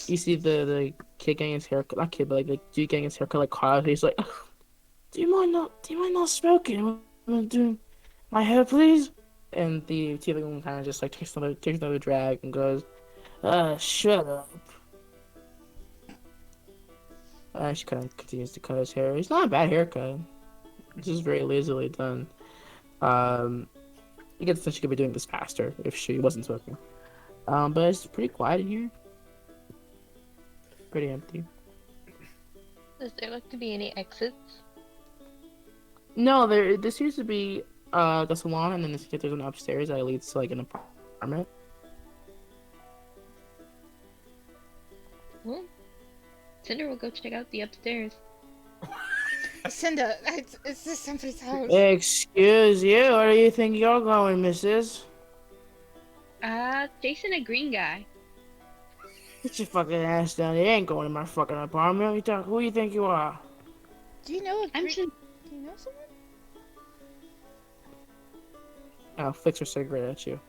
You see the kid getting his haircut, not kid, but like the dude getting his haircut, like caught out. He's like, do you mind not smoking? I'm gonna do my hair, please. And the TV woman kind of just like takes another drag and goes, shut up. She kind of continues to cut his hair. It's not a bad haircut. It's just very lazily done. Um, I guess that she could be doing this faster if she wasn't smoking. But it's pretty quiet in here. Pretty empty. Does there look to be any exits? No, there seems to be the salon, and then there's an upstairs that leads to like an apartment. Well, Cinder will go check out the upstairs. Cinda, is this somebody's house? Excuse you, where do you think you're going, missus? Jason, a green guy. Get your fucking ass down. You ain't going to my fucking apartment. Who you think you are? Do you know I'm Do you know someone? I'll fix her cigarette at you.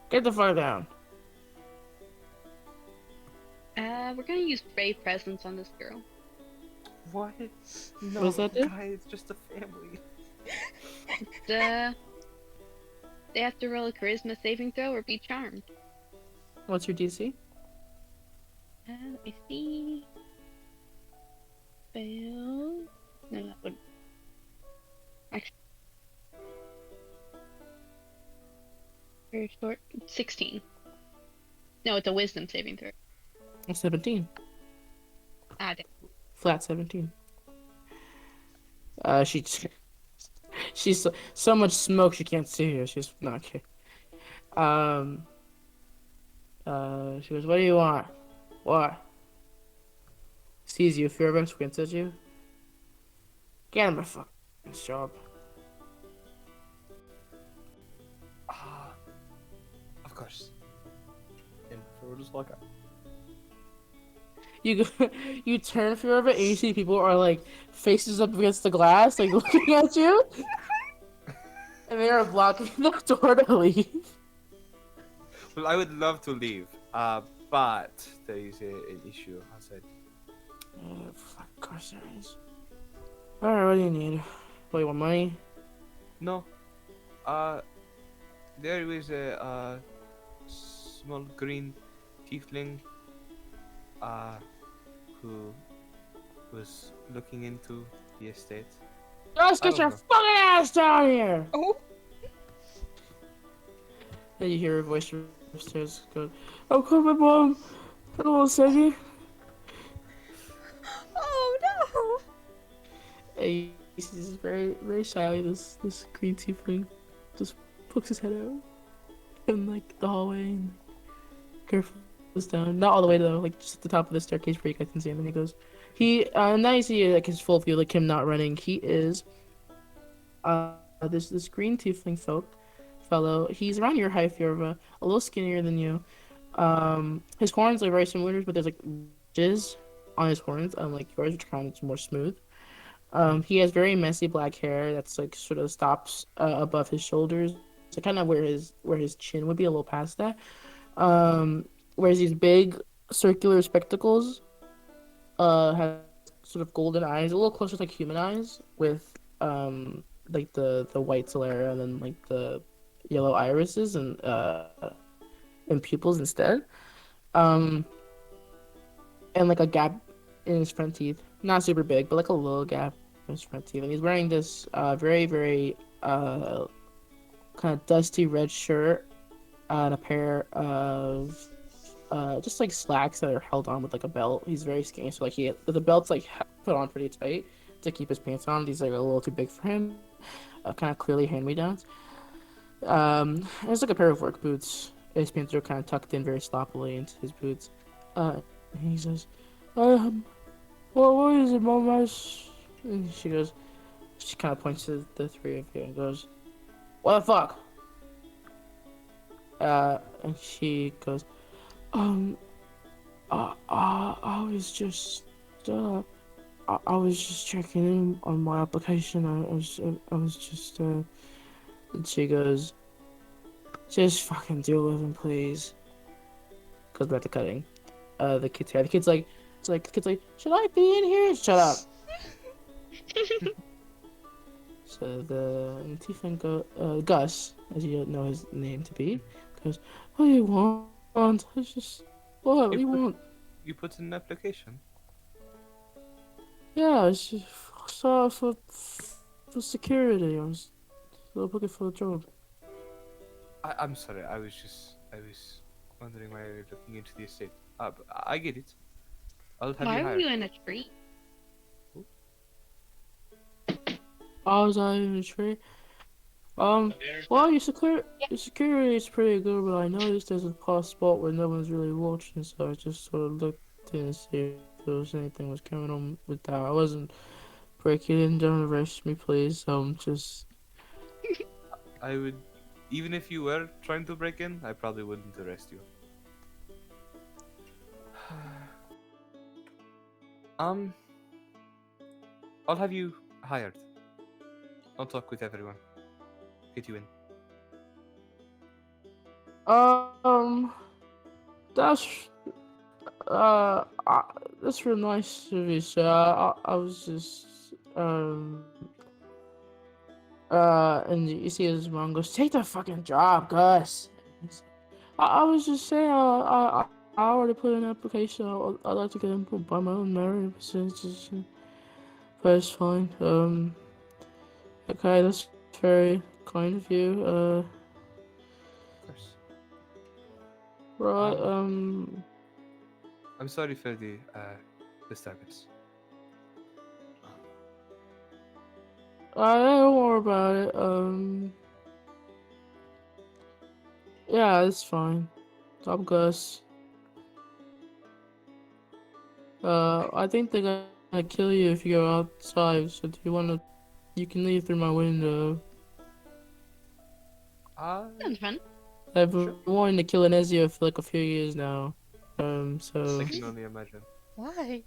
Get the fuck down. We're gonna use Ray presence on this girl. What? No, does that do? guy, it's just a family. They have to roll a charisma saving throw or be charmed. What's your DC? Let me see. Fail. No, that would. Actually. Very short. 16. No, it's a wisdom saving throw. 17. Damn. Flat 17. She's so much smoke she can't see her. She's not okay. She goes, what do you want? What? sees you, Furbo squints at you. Get him a fucking job. Ah, of course. And we'll just walk out. You go, you turn Furbo and you see people are like faces up against the glass, like looking at you, and they are blocking the door to leave. Well, I would love to leave, but there is an issue outside. Of course there is. Alright, what do you need? What, you want money? No, uh, there is a small green tiefling uh who was looking into the estate. Just I get don't your know. fucking ass down here! Oh. And you hear a voice from upstairs go, "I'm coming, Mom! Hold on a second." Oh no. And you see this very, very shyly, this green tiefling just pokes his head out in like the hallway and carefully goes down. Not all the way though, like just at the top of the staircase where you guys can see him. And he goes, now you see like his full view, like him not running. He is this green tiefling fellow. He's around your height, Fjorva, a little skinnier than you. His horns are very similar, but there's like ridges on his horns, unlike yours, which kind of more smooth. He has very messy black hair that's like sort of stops above his shoulders, so kind of where his chin would be, a little past that. Wears these big circular spectacles. Has sort of golden eyes, a little closer to like human eyes, with like the white sclera and then like the yellow irises and pupils instead. Um, and like a gap in his front teeth, not super big, but like a little gap in his front teeth. And he's wearing this very very kind of dusty red shirt and a pair of just like slacks that are held on with like a belt. He's very skinny, so like the belt's like put on pretty tight to keep his pants on. These are like a little too big for him. Kind of clearly hand me downs. There's like a pair of work boots. His pants are kind of tucked in very sloppily into his boots. And he says, what is it, Mom? And she kind of points to the three of you and goes, "What the fuck?" And she goes, um, I was just, I was just checking in on my application. I was just, and she goes, "Just fucking deal with him, please." Goes back to cutting. The kid's hair. The kid's like, "Should I be in here?" Shut up. So the Tiefling Gus, as you know his name to be, goes, "What do you want? It's just, what do You you put want?" you put in an application. Yeah, it's just for security. I was looking for a job. I'm sorry. I was wondering why you're looking into the estate. But I get it. I'll have Why you were hired. you in a tree? I was out in the tree. Well, your security is pretty good, but I noticed there's a past spot where no one's really watching, so I just sort of looked in to see if there was anything was going on with that. I wasn't breaking in. Don't arrest me, please. Just I would, even if you were trying to break in, I probably wouldn't arrest you. um, I'll have you hired. I'll talk with everyone. Get you in. um, that's that's real nice of you, sir. I was just and you see his mom goes, "Take the fucking job, Gus." I was just saying, I already put in an application. I'd like to get input by my own merit, but it's fine. Okay, that's very kind of you. Of course. Right, Um, I'm sorry for the disturbance. don't worry about it. Yeah, it's fine. I'm Gus. I think they're gonna kill you if you go outside. So do you wanna? You can leave through my window. Sounds fun. I've Sure. been wanting to kill an Ezio for like a few years now. I So can only imagine. Why?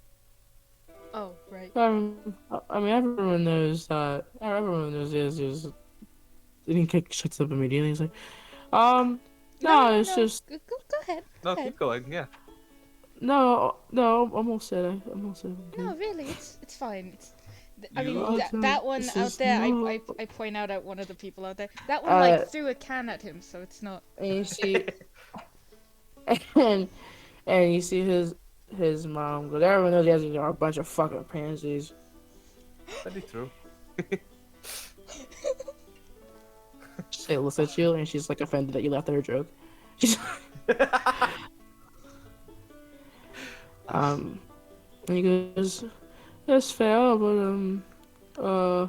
Oh, right. I mean, everyone knows that. Everyone knows Ezio's. Then he shuts up immediately. He's like, um, No, no, no, no, it's no. just Go ahead. No, Go ahead. keep going. Yeah. no. I'm all set. I'm all set. I'm No, good. really, it's fine. I mean, You. that one This out is there, no. I point out at one of the people out there. That one like Uh, threw a can at him, so it's not. and you see, and and you see his mom goes. Everyone knows Ezio are a bunch of fucking pansies. That'd be true. She looks at you and she's like offended that you laughed at her joke. She's um, and he goes, "That's fair, but uh,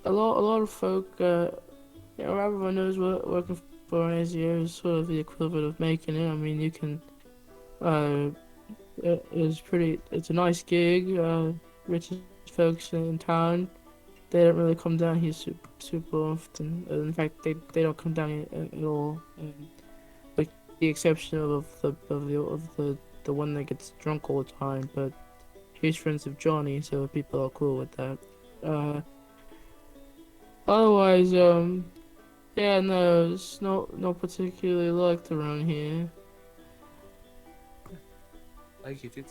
a lot of folk, everyone knows what working for an ASIO is sort of the equivalent of making it. I mean, you can, uh, it's a nice gig. Richest folks in town, they don't really come down here super often. In fact, they don't come down at all. With the exception of the one that gets drunk all the time, but he's friends with Johnny, so people are cool with that. Uh, otherwise, yeah, no, it's not particularly liked around here. I get it.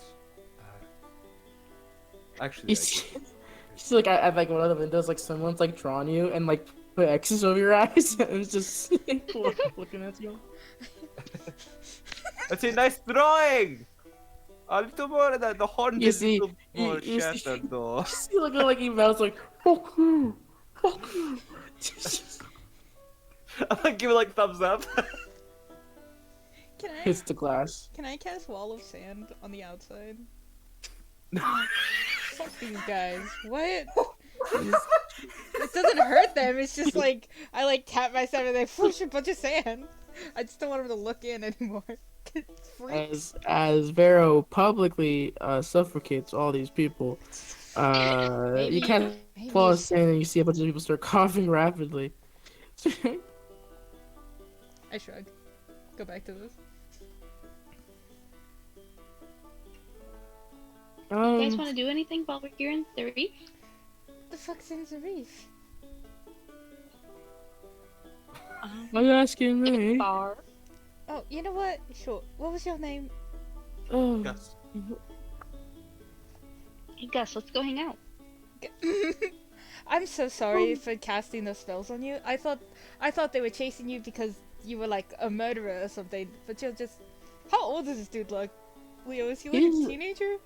Actually, You I see, get it. you see like at like one of the windows, like someone's like drawn you and like put X's over your eyes and it's just like, looking at you. That's a nice drawing. A little more. The horn You is a see, little more you see, shattered, though. you see, like he mouths like, fuck you, fuck you. I'm like giving like thumbs up. Can I Hits the glass. can I cast wall of sand on the outside? No. Fuck these guys. What? It doesn't hurt them. It's just like I like tap myself and they push a bunch of sand. I just don't want them to look in anymore. Freaks. As Vero publicly suffocates all these people, Maybe you can't maybe fall it's, asleep and you see a bunch of people start coughing rapidly. I shrug. Go back to this. You guys um, want to do anything while we're here in the reef? The fuck's in the reef? are you asking me? Bar. Oh, you know what? Sure. What was your name? Oh, Yes. Hey Gus, let's go hang out. I'm so sorry for casting those spells on you. I thought they were chasing you because you were like a murderer or something. But you're just. How old does this dude look? Leo, is he like He's- a teenager?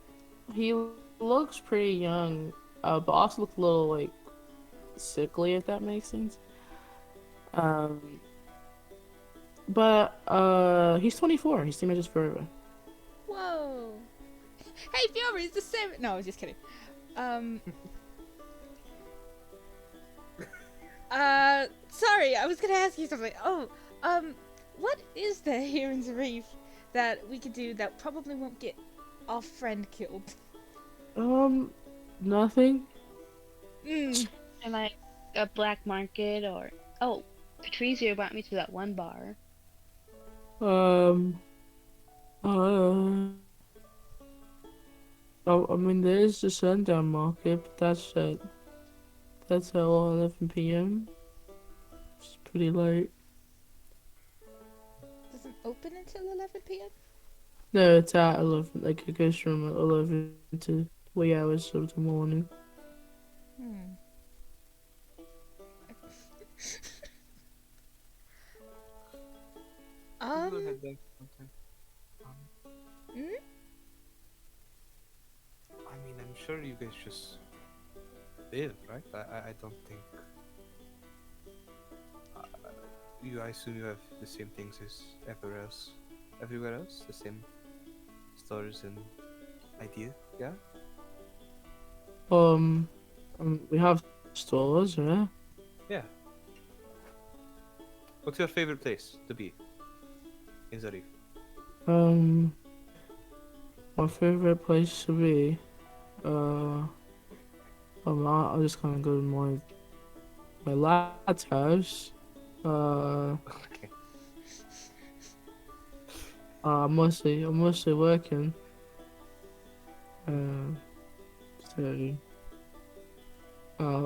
he looks pretty young, but also looks a little like sickly, if that makes sense. Um, but he's 24. He's teenagers forever. Whoa. Hey, Fiora, it's the same. No, I was just kidding. Sorry, I was gonna ask you something. Oh, what is there here in the reef that we could do that probably won't get our friend killed? Nothing. Mm. And like a black market or oh, Patrizia brought me to that one bar. Um, uh, I mean, there is the sundown market, but that's at 11 p.m. It's pretty late. Doesn't open until 11 p.m. No, it's at 11. Like, it goes from 11 to wee hours of the morning. Hmm. Go Um. ahead, then. Okay. Hmm? I mean, I'm sure you guys just live, right? I don't think. Uh, I assume you have the same things as everywhere else. Everywhere else, the same stores and idea. Yeah. We have stores, yeah. Yeah. What's your favorite place to be in Zarif? Um, My favorite place to be. Uh, I'll just kind of go to my lad's house. Uh, Okay. I'm mostly working. Uh, so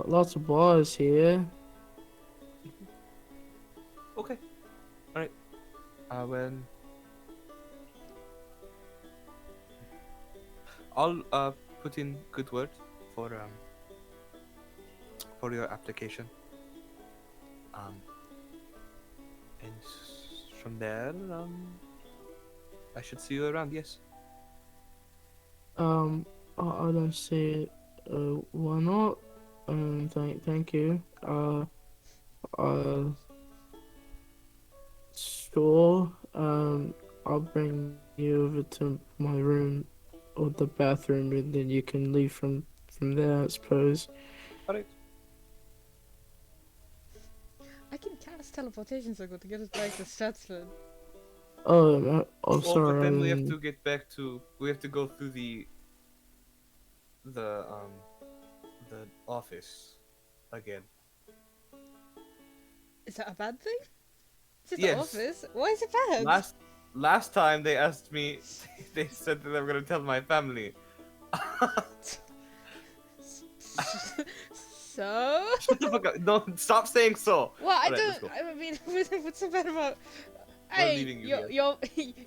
lots of bars here. Okay. All right. When I'll put in good word for your application. Um, and from there, I should see you around. Yes. Um, I don't see it. Why not? Thank you. Uh, sure. I'll bring you over to my room or the bathroom, and then you can leave from there, I suppose. All right. I can cast teleportation circle to get us back to Stratford. Oh, Oh, but sorry. then we have to get back to. We have to go through the the office again. Is that a bad thing? It's just the Yes. office. Why is it bad? Last last time they asked me, they said that they were gonna tell my family. So? Shut the fuck up! Don't stop saying so. Well, I All right, let's don't. go. I mean, what's so bad about? We're Hey, leaving you here.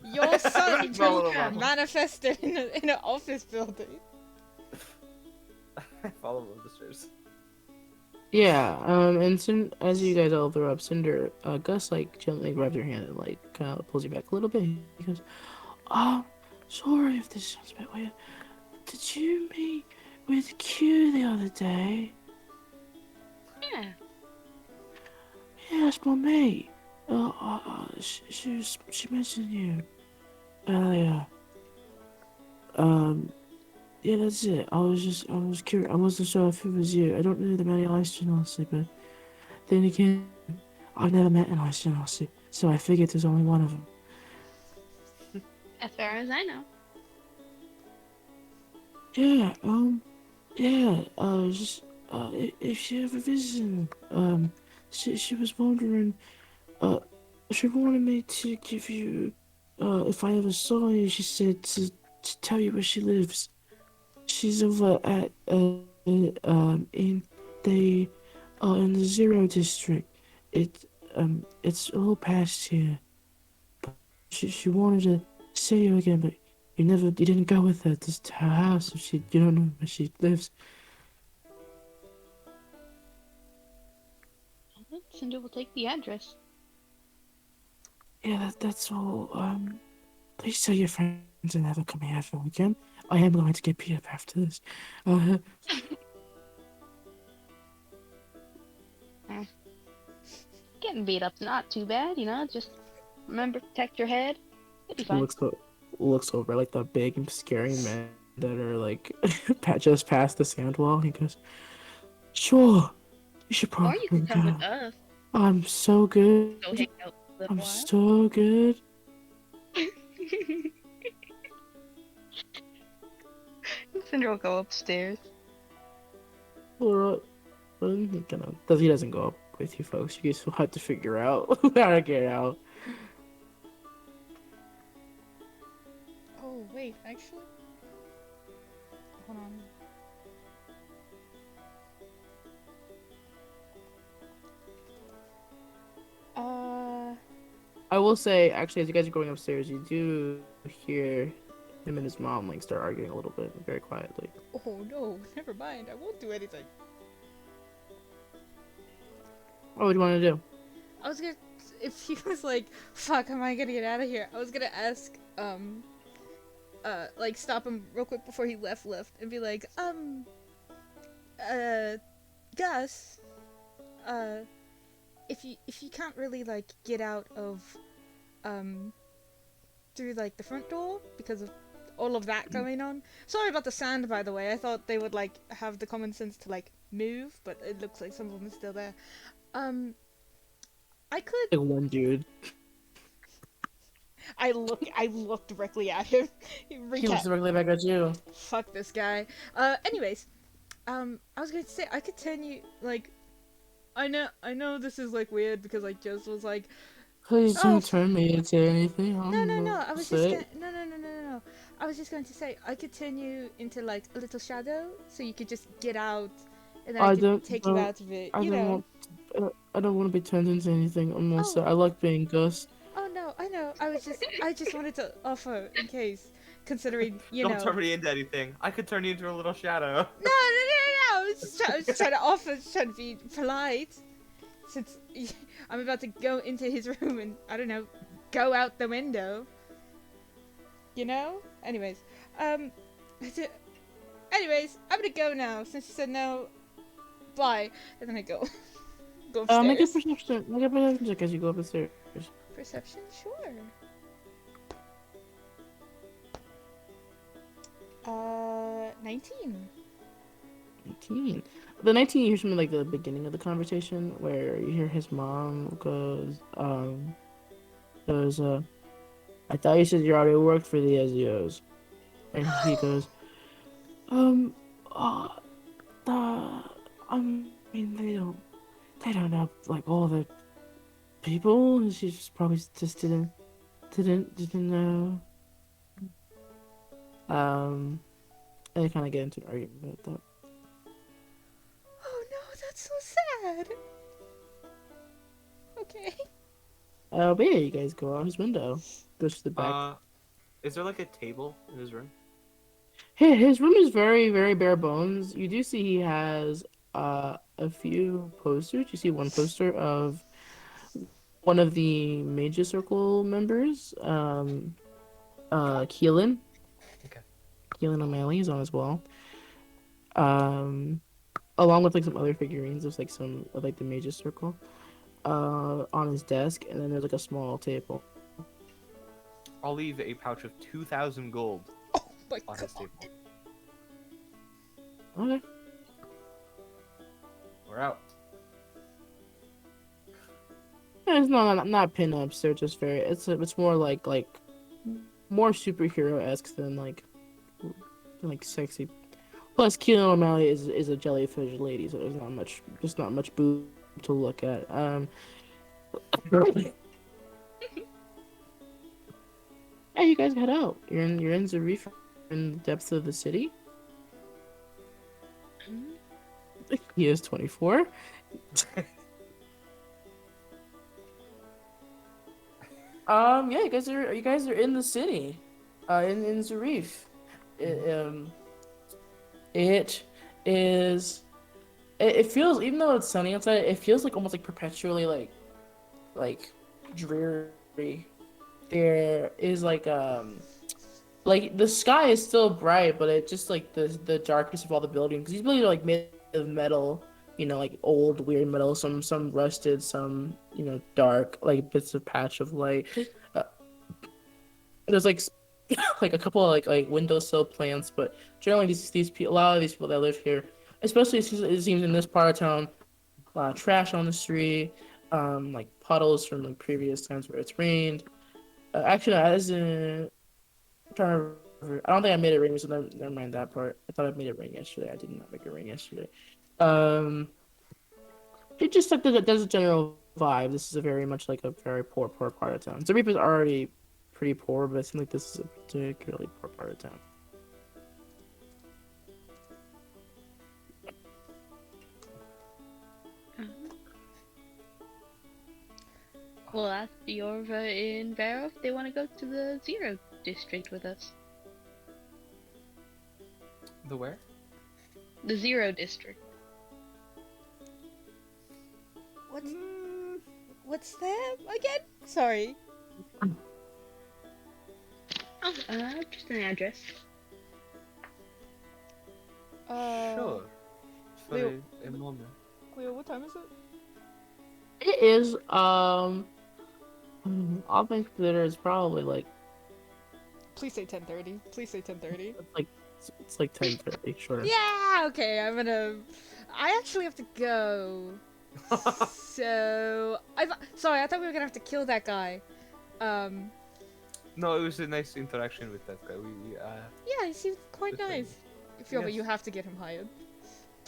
your son Follow just them up. manifested in an office building. Follow them up the stairs. Yeah. And soon as you guys all throw up, Cinder, Gus like gently grabs your hand and like kind of pulls you back a little bit. He goes, "Um, sorry if this sounds a bit weird. Did you meet with Q the other day?" Yeah. Yeah, that's my mate. She mentioned you earlier. Um, yeah, that's it. I was curious. I wasn't sure if it was you. I don't know that many Einstein, honestly, but then again, I've never met an Einstein, honestly, so I figured there's only one of them. As far as I know. Yeah, yeah, just, if she ever visited, she was wondering, uh, she wanted me to give you, if I ever saw you, she said to tell you where she lives. She's over at in the Zero District. It it's all past here. She wanted to see you again, but you didn't go with her to her house. So you don't know where she lives. Well, Cinder will take the address. Yeah, that's all. Please tell your friends and never come here ever again. I am going to get beat up after this. Uh, Eh, Getting beat up's not too bad, just remember to protect your head. It'll be fine. looks over like the big and scary men that are like just past the sand wall. He goes, "Sure, you should Or you probably could come with go. us. I'm so good. Go hang out for a I'm little while. so good." Cinder will go upstairs. Alright, he doesn't go up with you folks. You guys will have to figure out how to get out. Oh wait, actually, hold on. I will say, actually, as you guys are going upstairs, you do hear him and his mom like start arguing a little bit, very quietly. Oh no, never mind. I won't do anything. What would you want to do? I was gonna, if he was like, "Fuck, am I gonna get out of here?" I was gonna ask, like stop him real quick before he left, and be like, Gus, uh, if you can't really like get out of, through like the front door because of all of that going on. Sorry about the sand, by the way. I thought they would like have the common sense to like move, but it looks like some of them are still there. Um, I could. Like one dude. I look directly at him. He looks Recap. directly back at you. Fuck this guy. Anyways, I was going to say I could turn you like. I know this is like weird because like just was like, Please oh, don't turn me into anything. no. I'm I was just upset. gonna no. I was just going to say I could turn you into like a little shadow, so you could just get out, and then I I could don't, take you don't, out of it. I You don't know. want, I don't want to be turned into anything. I'm not Oh, sad. I like being Gus. oh no, I know. I just wanted to offer in case, considering you Don't know. turn me into anything. I could turn you into a little shadow. No. I was just trying to offer, just trying to be polite. Since I'm about to go into his room and I don't know, go out the window. You know? Anyways, um, anyways, I'm gonna go now since you said no. Bye, and then I go go Make a upstairs. perception, make a perception check as you go up the stairs. Perception, sure. 19. 19. The 19, you hear something like the beginning of the conversation where you hear his mom goes, I thought you said you already worked for the Ezios. And he goes, um, uh, the, I mean, they don't know, like, all the people. And she just probably just didn't know. And they kind of get into an argument about that. Oh no, that's so sad. Okay. But yeah, you guys go out his window, goes to the back. Is there like a table in his room? Hey, his room is very, very bare bones. You do see he has a few posters. You see one poster of one of the Major Circle members, Keelan. Okay. Keelan O'Malley is on as well. Um, Along with like some other figurines of like some of like the Major Circle, on his desk, and then there's like a small table. I'll leave a pouch of 2,000 gold Oh my on god. his table. Okay. We're out. Yeah, it's not pinups. They're just very. It's more like more superhero esque than like sexy. Plus, Keelan O'Malley is a jellyfish lady, so there's not much boob to look at. Yeah, you guys head out. You're in Zarif, in the depths of the city. He is 24. Yeah, you guys are in the city, in Zarif. It, it is. It feels, even though it's sunny outside, it feels like almost like perpetually like dreary. There is like the sky is still bright, but it just like the darkness of all the buildings, because these buildings are like made of metal, like old weird metal, some rusted, some dark, like bits of patch of light. Uh, there's like like a couple of like windowsill plants, but generally a lot of these people that live here, especially it seems in this part of town, a lot of trash on the street, like puddles from like previous times where it's rained. Actually, no, as in, I'm trying to remember. I don't think I made it rain, so never mind that part. I thought I made it rain yesterday. I did not make it rain yesterday. Um, it just like there's a general vibe. This is a very much like a very poor part of town. Zareep is already pretty poor, but it seems like this is a particularly poor part of town. Well, ask Yorva in Vero if they want to go to the Zero District with us. The where? The Zero District. What's that again? Sorry. Oh, just an address. Sure. For Leo- a moment. Cleo, what time is it? It is all things considered, it's probably like Please say 10:30. Please say 10:30. it's like 10:30, sure. Yeah. Okay. I actually have to go. So sorry. I thought we were gonna have to kill that guy. No, it was a nice interaction with that guy. Yeah, he seems quite Good friend. nice. If you, but you Yes. have to get him hired.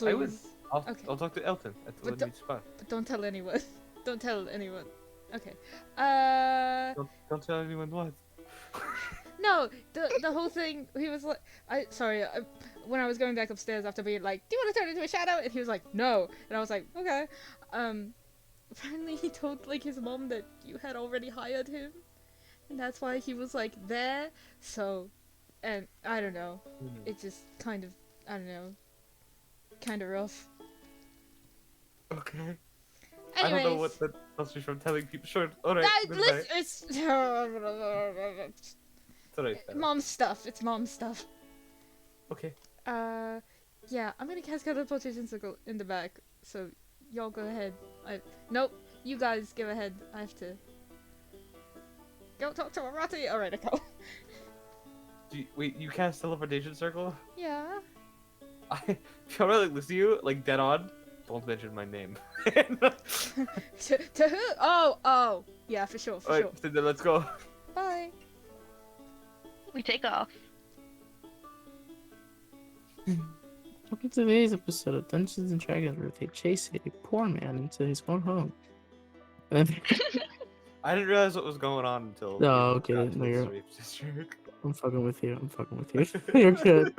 I would. Please. Okay. I'll talk to Elton But when we spot. But don't tell anyone. Don't tell anyone. Okay. Don't tell anyone what. No, the whole thing. He was like, when I was going back upstairs after being like, "Do you want to turn into a shadow?" And he was like, "No," and I was like, "Okay." Apparently he told like his mom that you had already hired him, and that's why he was like there. So, and I don't know. Mhm. It just kind of, I don't know, kind of rough. Okay. Anyways, I don't know what that stops me from telling people. Sure. All right. that, Goodbye. it's It's alright. mom stuff. It's mom stuff. Okay. Yeah, I'm gonna cast teleportation circle in the back. So y'all go ahead. Nope. You guys go ahead. I have to go talk to Arati. All right, I go. Wait, you cast teleportation circle? Yeah. If I really listen to you, like dead on, don't mention my name. To who? Oh. Yeah, for sure. Alright, Sure. so then let's go. Bye. We take off. Welcome to today's episode of Dungeons and Dragons, where they chase a poor man into his own home. And then, I didn't realize what was going on until No, we okay, got to no, this you're- rape district. I'm fucking with you. I'm fucking with you. You're good.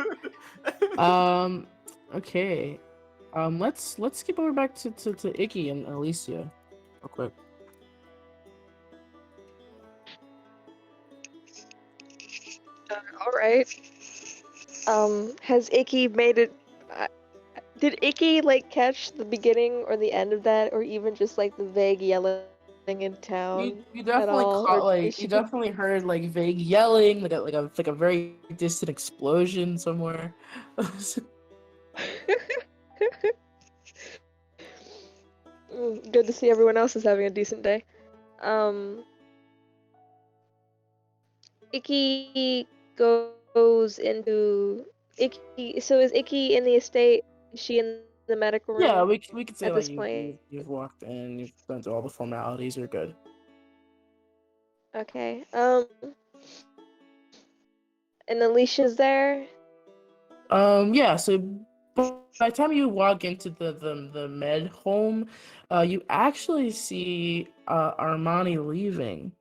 Okay. Let's skip over back to Icky and Alicia, real quick. All right. Has Icky made it? Did Icky like catch the beginning or the end of that, or even just like the vague yelling in town You at definitely all? caught Or like is you she? definitely heard like vague yelling, like a very distant explosion somewhere. Good to see everyone else is having a decent day. Um, Icky goes into Icky. So is Icky in the estate? Is she in the medical Yeah, room we could say at like this point? you've walked in, you've gone through all the formalities, you're good. Okay. And Alicia's there. Yeah, so by the time you walk into the med home, you actually see Armani leaving.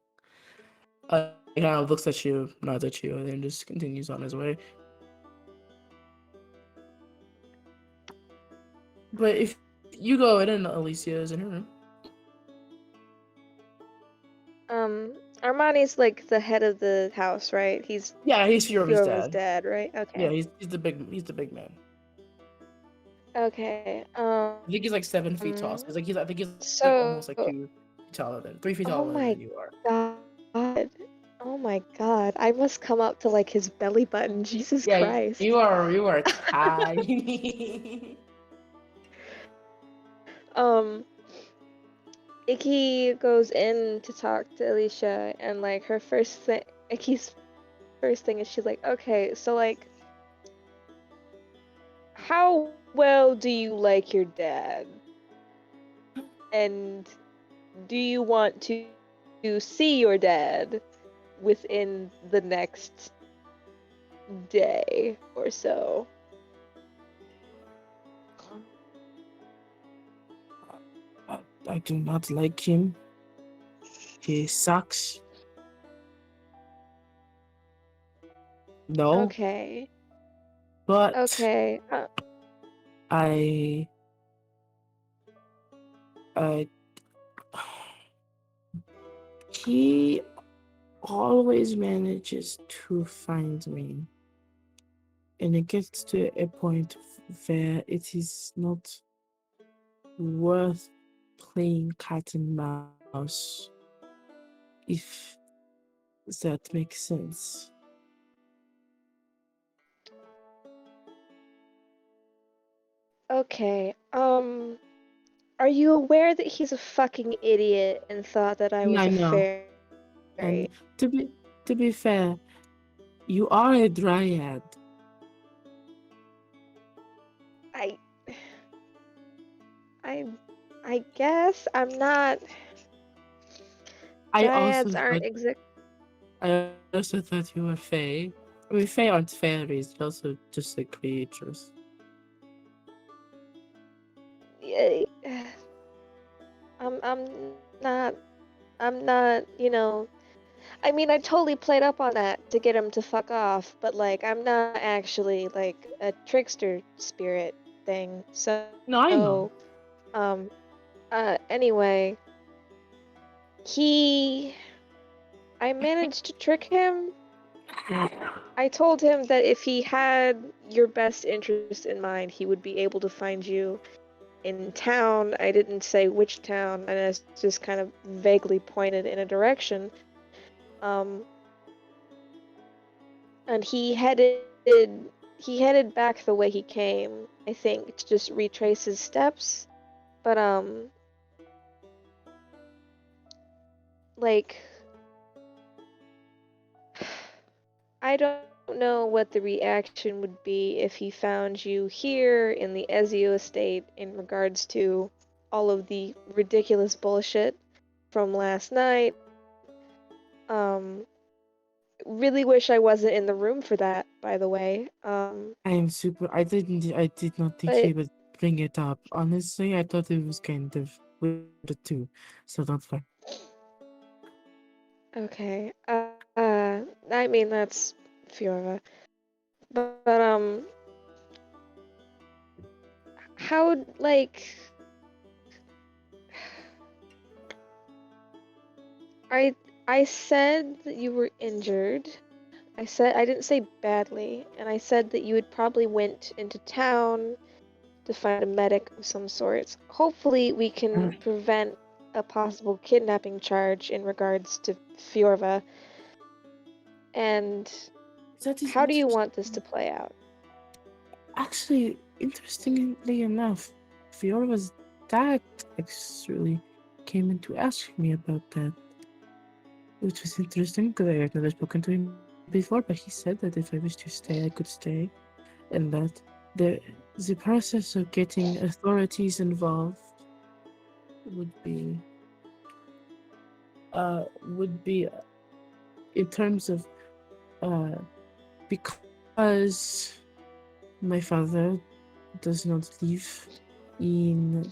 He kind of looks at you, nods at you, and then just continues on his way. But if you go in and Alicia is in her room. Armani's like the head of the house, right? He's Yeah, he's Fiora's Fiora's dad. dad, right? Yeah, Okay. he's the big man. Okay. I think he's like 7 feet tall. So I think he's like So, almost like 2 feet taller than 3 feet oh taller than my you are. god. Oh my god. I must come up to like his belly button. Jesus Yeah, Christ. you are tiny. Um, Icky goes in to talk to Alicia, and like her first thing, Icky's first thing is she's like, okay, so like, how well do you like your dad? And do you want to see your dad within the next day or so? I do not like him. He sucks. No, Okay. but Okay. I I he always manages to find me, and it gets to a point where it is not worth playing cat and mouse, if that makes sense. Okay. Are you aware that he's a fucking idiot and thought that I Yeah, was I a know. fairy? And to be fair, you are a dryad. I I I guess I'm not. I also Dryads aren't like exact. I also thought you were Fae. I mean, Fae aren't fairies, they're also just like creatures. Yeah, I'm not, I'm not, I mean, I totally played up on that to get him to fuck off, but like, I'm not actually like a trickster spirit thing. No, I know. Um, anyway, he, I managed to trick him. I told him that if he had your best interest in mind, he would be able to find you in town. I didn't say which town, and I just kind of vaguely pointed in a direction. Um, and he headed back the way he came, I think, to just retrace his steps. But like I don't know what the reaction would be if he found you here in the Ezio estate in regards to all of the ridiculous bullshit from last night. Um, really wish I wasn't in the room for that, by the way. I'm super. I did not think he But would bring it up. Honestly, I thought it was kind of weird too. So that's fine. okay. I mean that's Fiora. But how like I I said that you were injured. I didn't say badly, and I said that you had probably went into town to find a medic of some sorts. Hopefully, we can prevent a possible kidnapping charge in regards to Fiorva. And That is how do you want this to interesting. play out? Actually, interestingly enough, Fiora's dad actually came in to ask me about that, which was interesting because I had never spoken to him before. But he said that if I wished to stay, I could stay, and that the the process of getting authorities involved would be would be in terms of uh because my father does not live in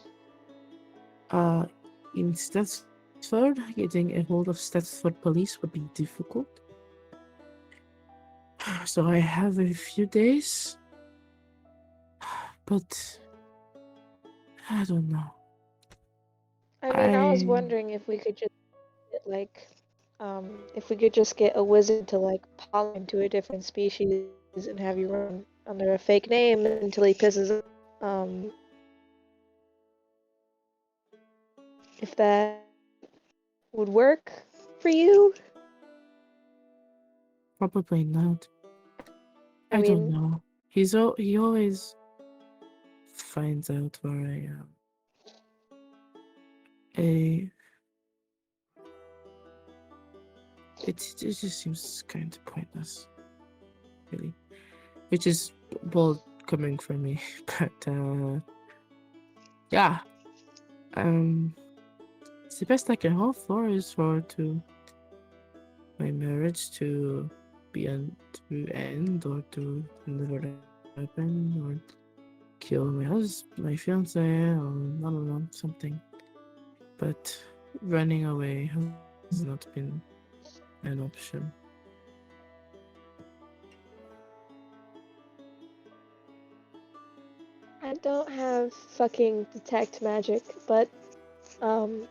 uh in Stratford, getting a hold of Stratford police would be difficult. So I have a few days, but I don't know. I mean, I was I wondering if we could just get, like, if we could just get a wizard to like pollen into a different species and have you run under a fake name until he pisses off. If that would work for you. probably not. I I don't mean, know. He always finds out where I am. A it just seems kind of pointless, really. Which is bold coming from me, but yeah. Um, it's the best I can hope for is for to my marriage to be to end or to never happen or kill my fiance or I don't know something. But running away has not been an option. I don't have fucking detect magic, but um,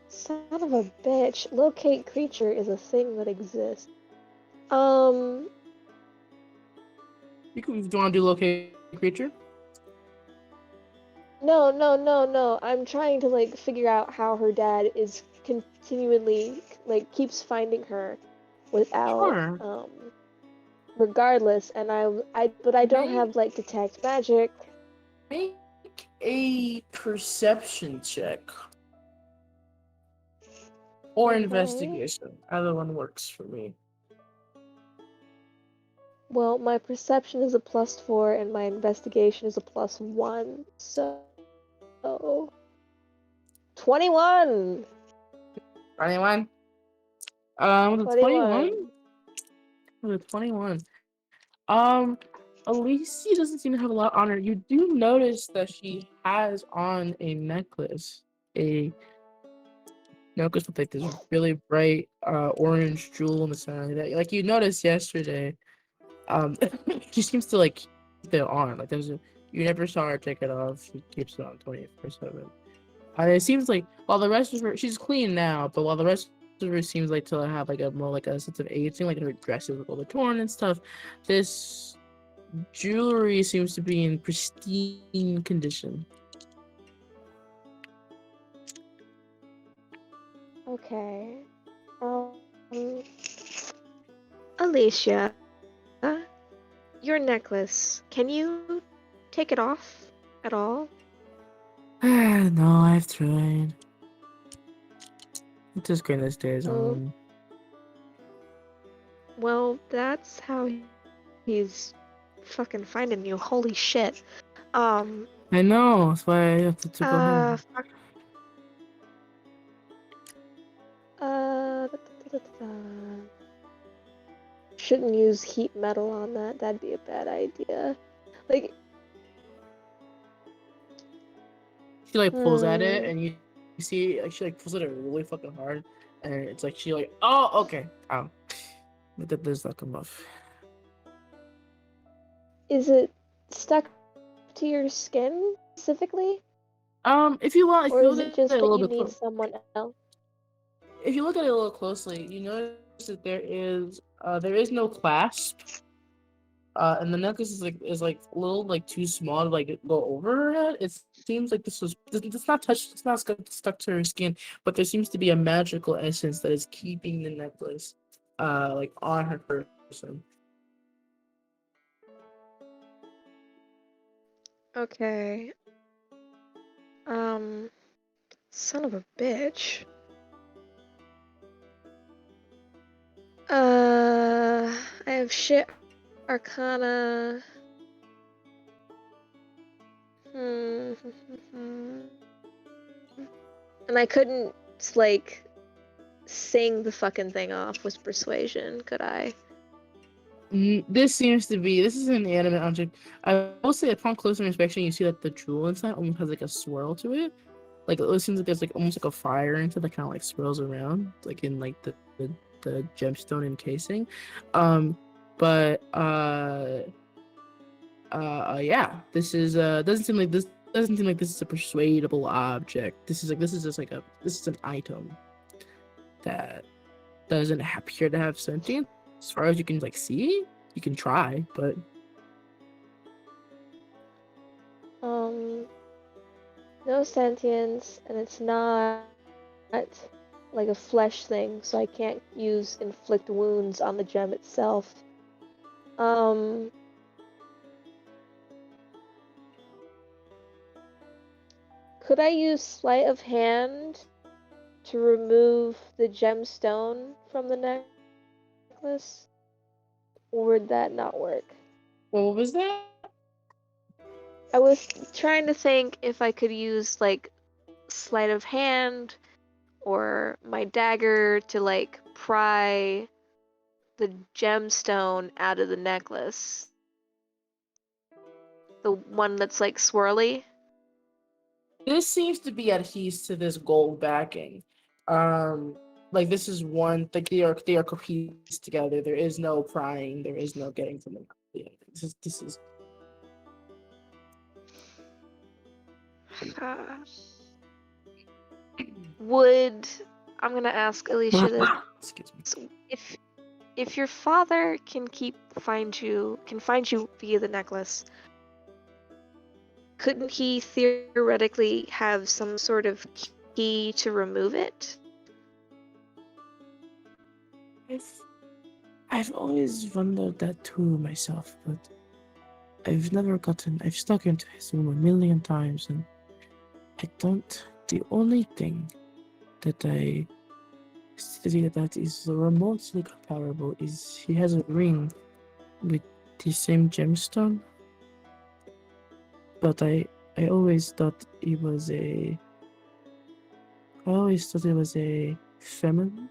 son of a bitch, locate creature is a thing that exists. Um, Do you want to do locate creature? no, no, no, no. I'm trying to like figure out how her dad is continually like keeps finding her without Sure. regardless, and but I don't Make have like detect magic. make a perception check or Okay. investigation. Either one works for me. Well, my perception is a +4 and my investigation is a +1. So 21. 21. The 21? 21. The 21. Um, Alicia doesn't seem to have a lot on her. You do notice that she has on a a necklace with like this really bright orange jewel in the center. That like you noticed yesterday. She seems to like keep it on. Like you never saw her take it off. She keeps it on 24/7. It seems like while the rest of her, she's clean now, but while the rest of her seems like to have like a more like a sense of aging, like her dresses look all the torn and stuff. This jewelry seems to be in pristine condition. Okay. Alicia, your necklace. Can you take it off at all? No, I've tried. It just goodness days Oh, on. well, that's how he's fucking finding you. Holy shit. Um, I know, that's why I have to go home. fuck. Da, da, da, da, da. Shouldn't use heat metal on that. That'd be a bad idea. Like, She like pulls at it, hmm. and you see like she like pulls at it really fucking hard, and it's like she like, oh, okay, ow. But that does not come off. Is it stuck to your skin specifically? If you want, if Or you is look it at it a just that little you bit, need someone else? if you look at it a little closely, you notice that there is no clasp. And the necklace is like a little like too small to like go over her head. It seems like it's not touched, it's not stuck to her skin, but there seems to be a magical essence that is keeping the necklace, like on her person. Okay. Um, son of a bitch. I have shit arcana. Hmm. And I couldn't, like, sing the fucking thing off with persuasion, could I? This is an animate object. I will say upon closer inspection, you see that the jewel inside almost has like a swirl to it. Like it seems like there's like almost like a fire into that kind of like swirls around, like in like the gemstone encasing. Um, but yeah, this doesn't seem like this is a persuadable object. This is just like this is an item that doesn't appear to have sentience as far as you can like see. You can try, but Um, no sentience, and it's not like a flesh thing, so I can't use inflict wounds on the gem itself. Um, could I use sleight of hand to remove the gemstone from the necklace? Or would that not work? what was that? I was trying to think if I could use like sleight of hand or my dagger to like pry the gemstone out of the necklace. The one that's like swirly. This seems to be adhesed to this gold backing. Um, like this is one like they are cohesed together. There is no prying. There is no getting to them. Yeah, this is. Uh, would I'm gonna ask Alicia this: Excuse me. if your father can find you via the necklace, couldn't he theoretically have some sort of key to remove it? I've I've always wondered that too myself, but I've never gotten. I've stuck into his room a million times, and I don't. The only thing that I see that is remotely comparable is he has a ring with the same gemstone, but I always thought it was a. I always thought it was a feminine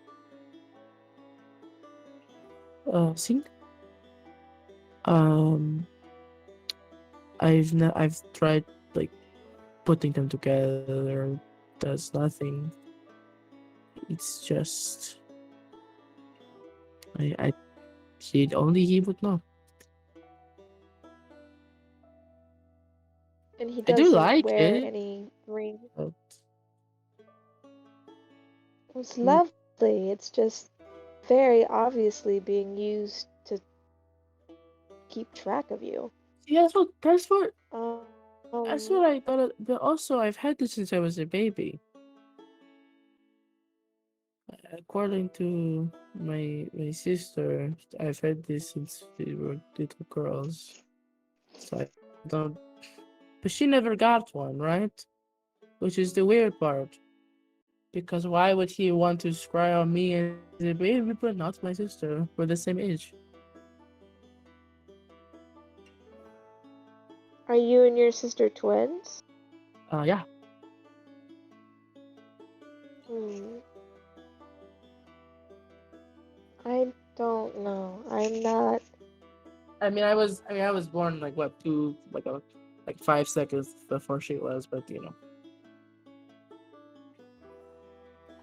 scene. Um, I've tried like putting them together. Does nothing. It's just I he only he would know. And he I do doesn't like wear it, any ring. but It's mm, lovely. It's just very obviously being used to keep track of you. yeah, Um, that's what I thought. But also, I've had this since I was a baby. According to my sister, I've had this since we were little girls. So I don't. But she never got one, right? Which is the weird part. Because why would he want to scry on me as a baby, but not my sister? We're the same age. are you and your sister twins? Yeah. Hmm. I don't know. I'm not. I was born like what like 5 seconds before she was, but you know.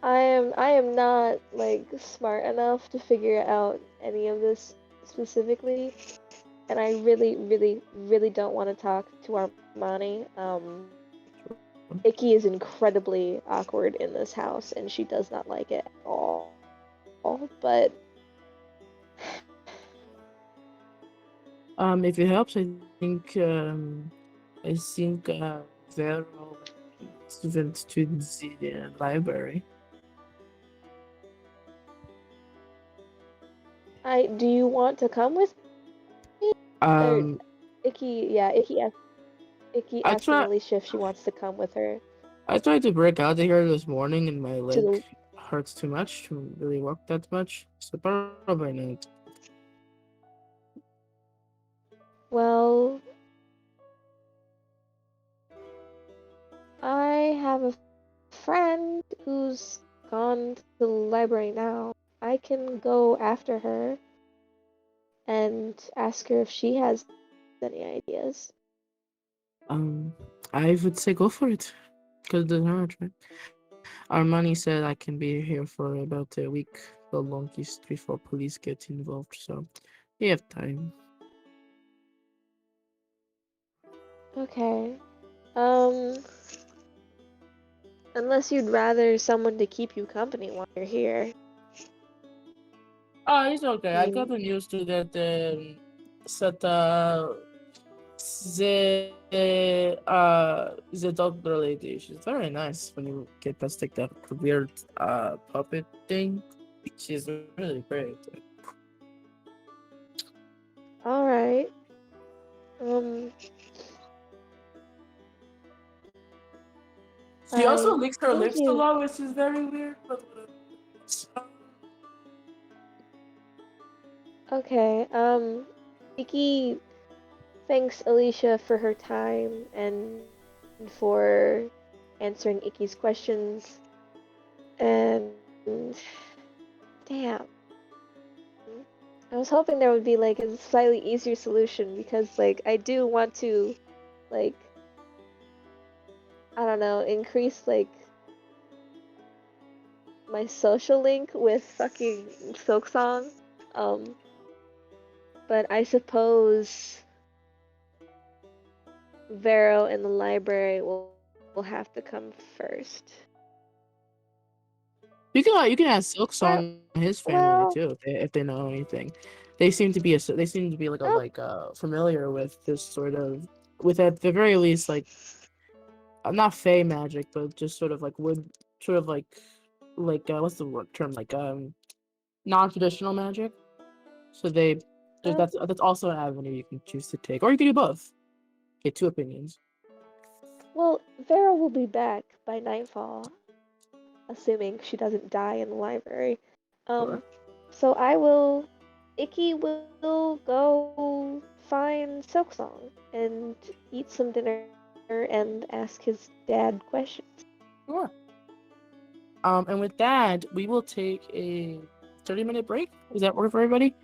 I am not like smart enough to figure out any of this specifically, and I really, really, really don't want to talk to Armani. Icky is incredibly awkward in this house, and she does not like it at all. But If it helps, I think Vero went to the library. I do you want to come with me? Or Um, Icky I asking try Alicia if she wants to come with her I tried to break out of here this morning, and my to leg the. hurts too much to really walk that much. So probably not. Well, I have a friend who's gone to the library now. I can go after her and ask her if she has any ideas. Um, I would say go for it, because it doesn't hurt, right? Armani said I can be here for about a week, the longest before police get involved. So we have time. Okay. Um, unless you'd rather someone to keep you company while you're here. Oh, it's okay. I I mean, gotten used to that. Set the dog lady. She's very nice when you get past like that weird puppet thing. She's really great. all right. Um, She also I licks her think lips a you. lot, which is very weird. But Okay. Vicky thanks Alicia for her time and for answering Icky's questions. And damn, I was hoping there would be like a slightly easier solution because like I do want to like I don't know increase like my social link with fucking Silk Song. Um, but I suppose Vero in the library will have to come first. you can ask Silk Or Song and his family too well, if they know anything. They seem to be oh, familiar with this sort of with at the very least like not fey magic, but just sort of like wood, sort of what's the word term non-traditional magic. So that's also an avenue you can choose to take, or you can do both. Get two opinions. well, Vero will be back by nightfall, assuming she doesn't die in the library. Sure. Um, so I will. Icky will go find Silksong and eat some dinner and ask his dad questions. Sure. And with that, we will take a 30-minute break. Is that work for everybody?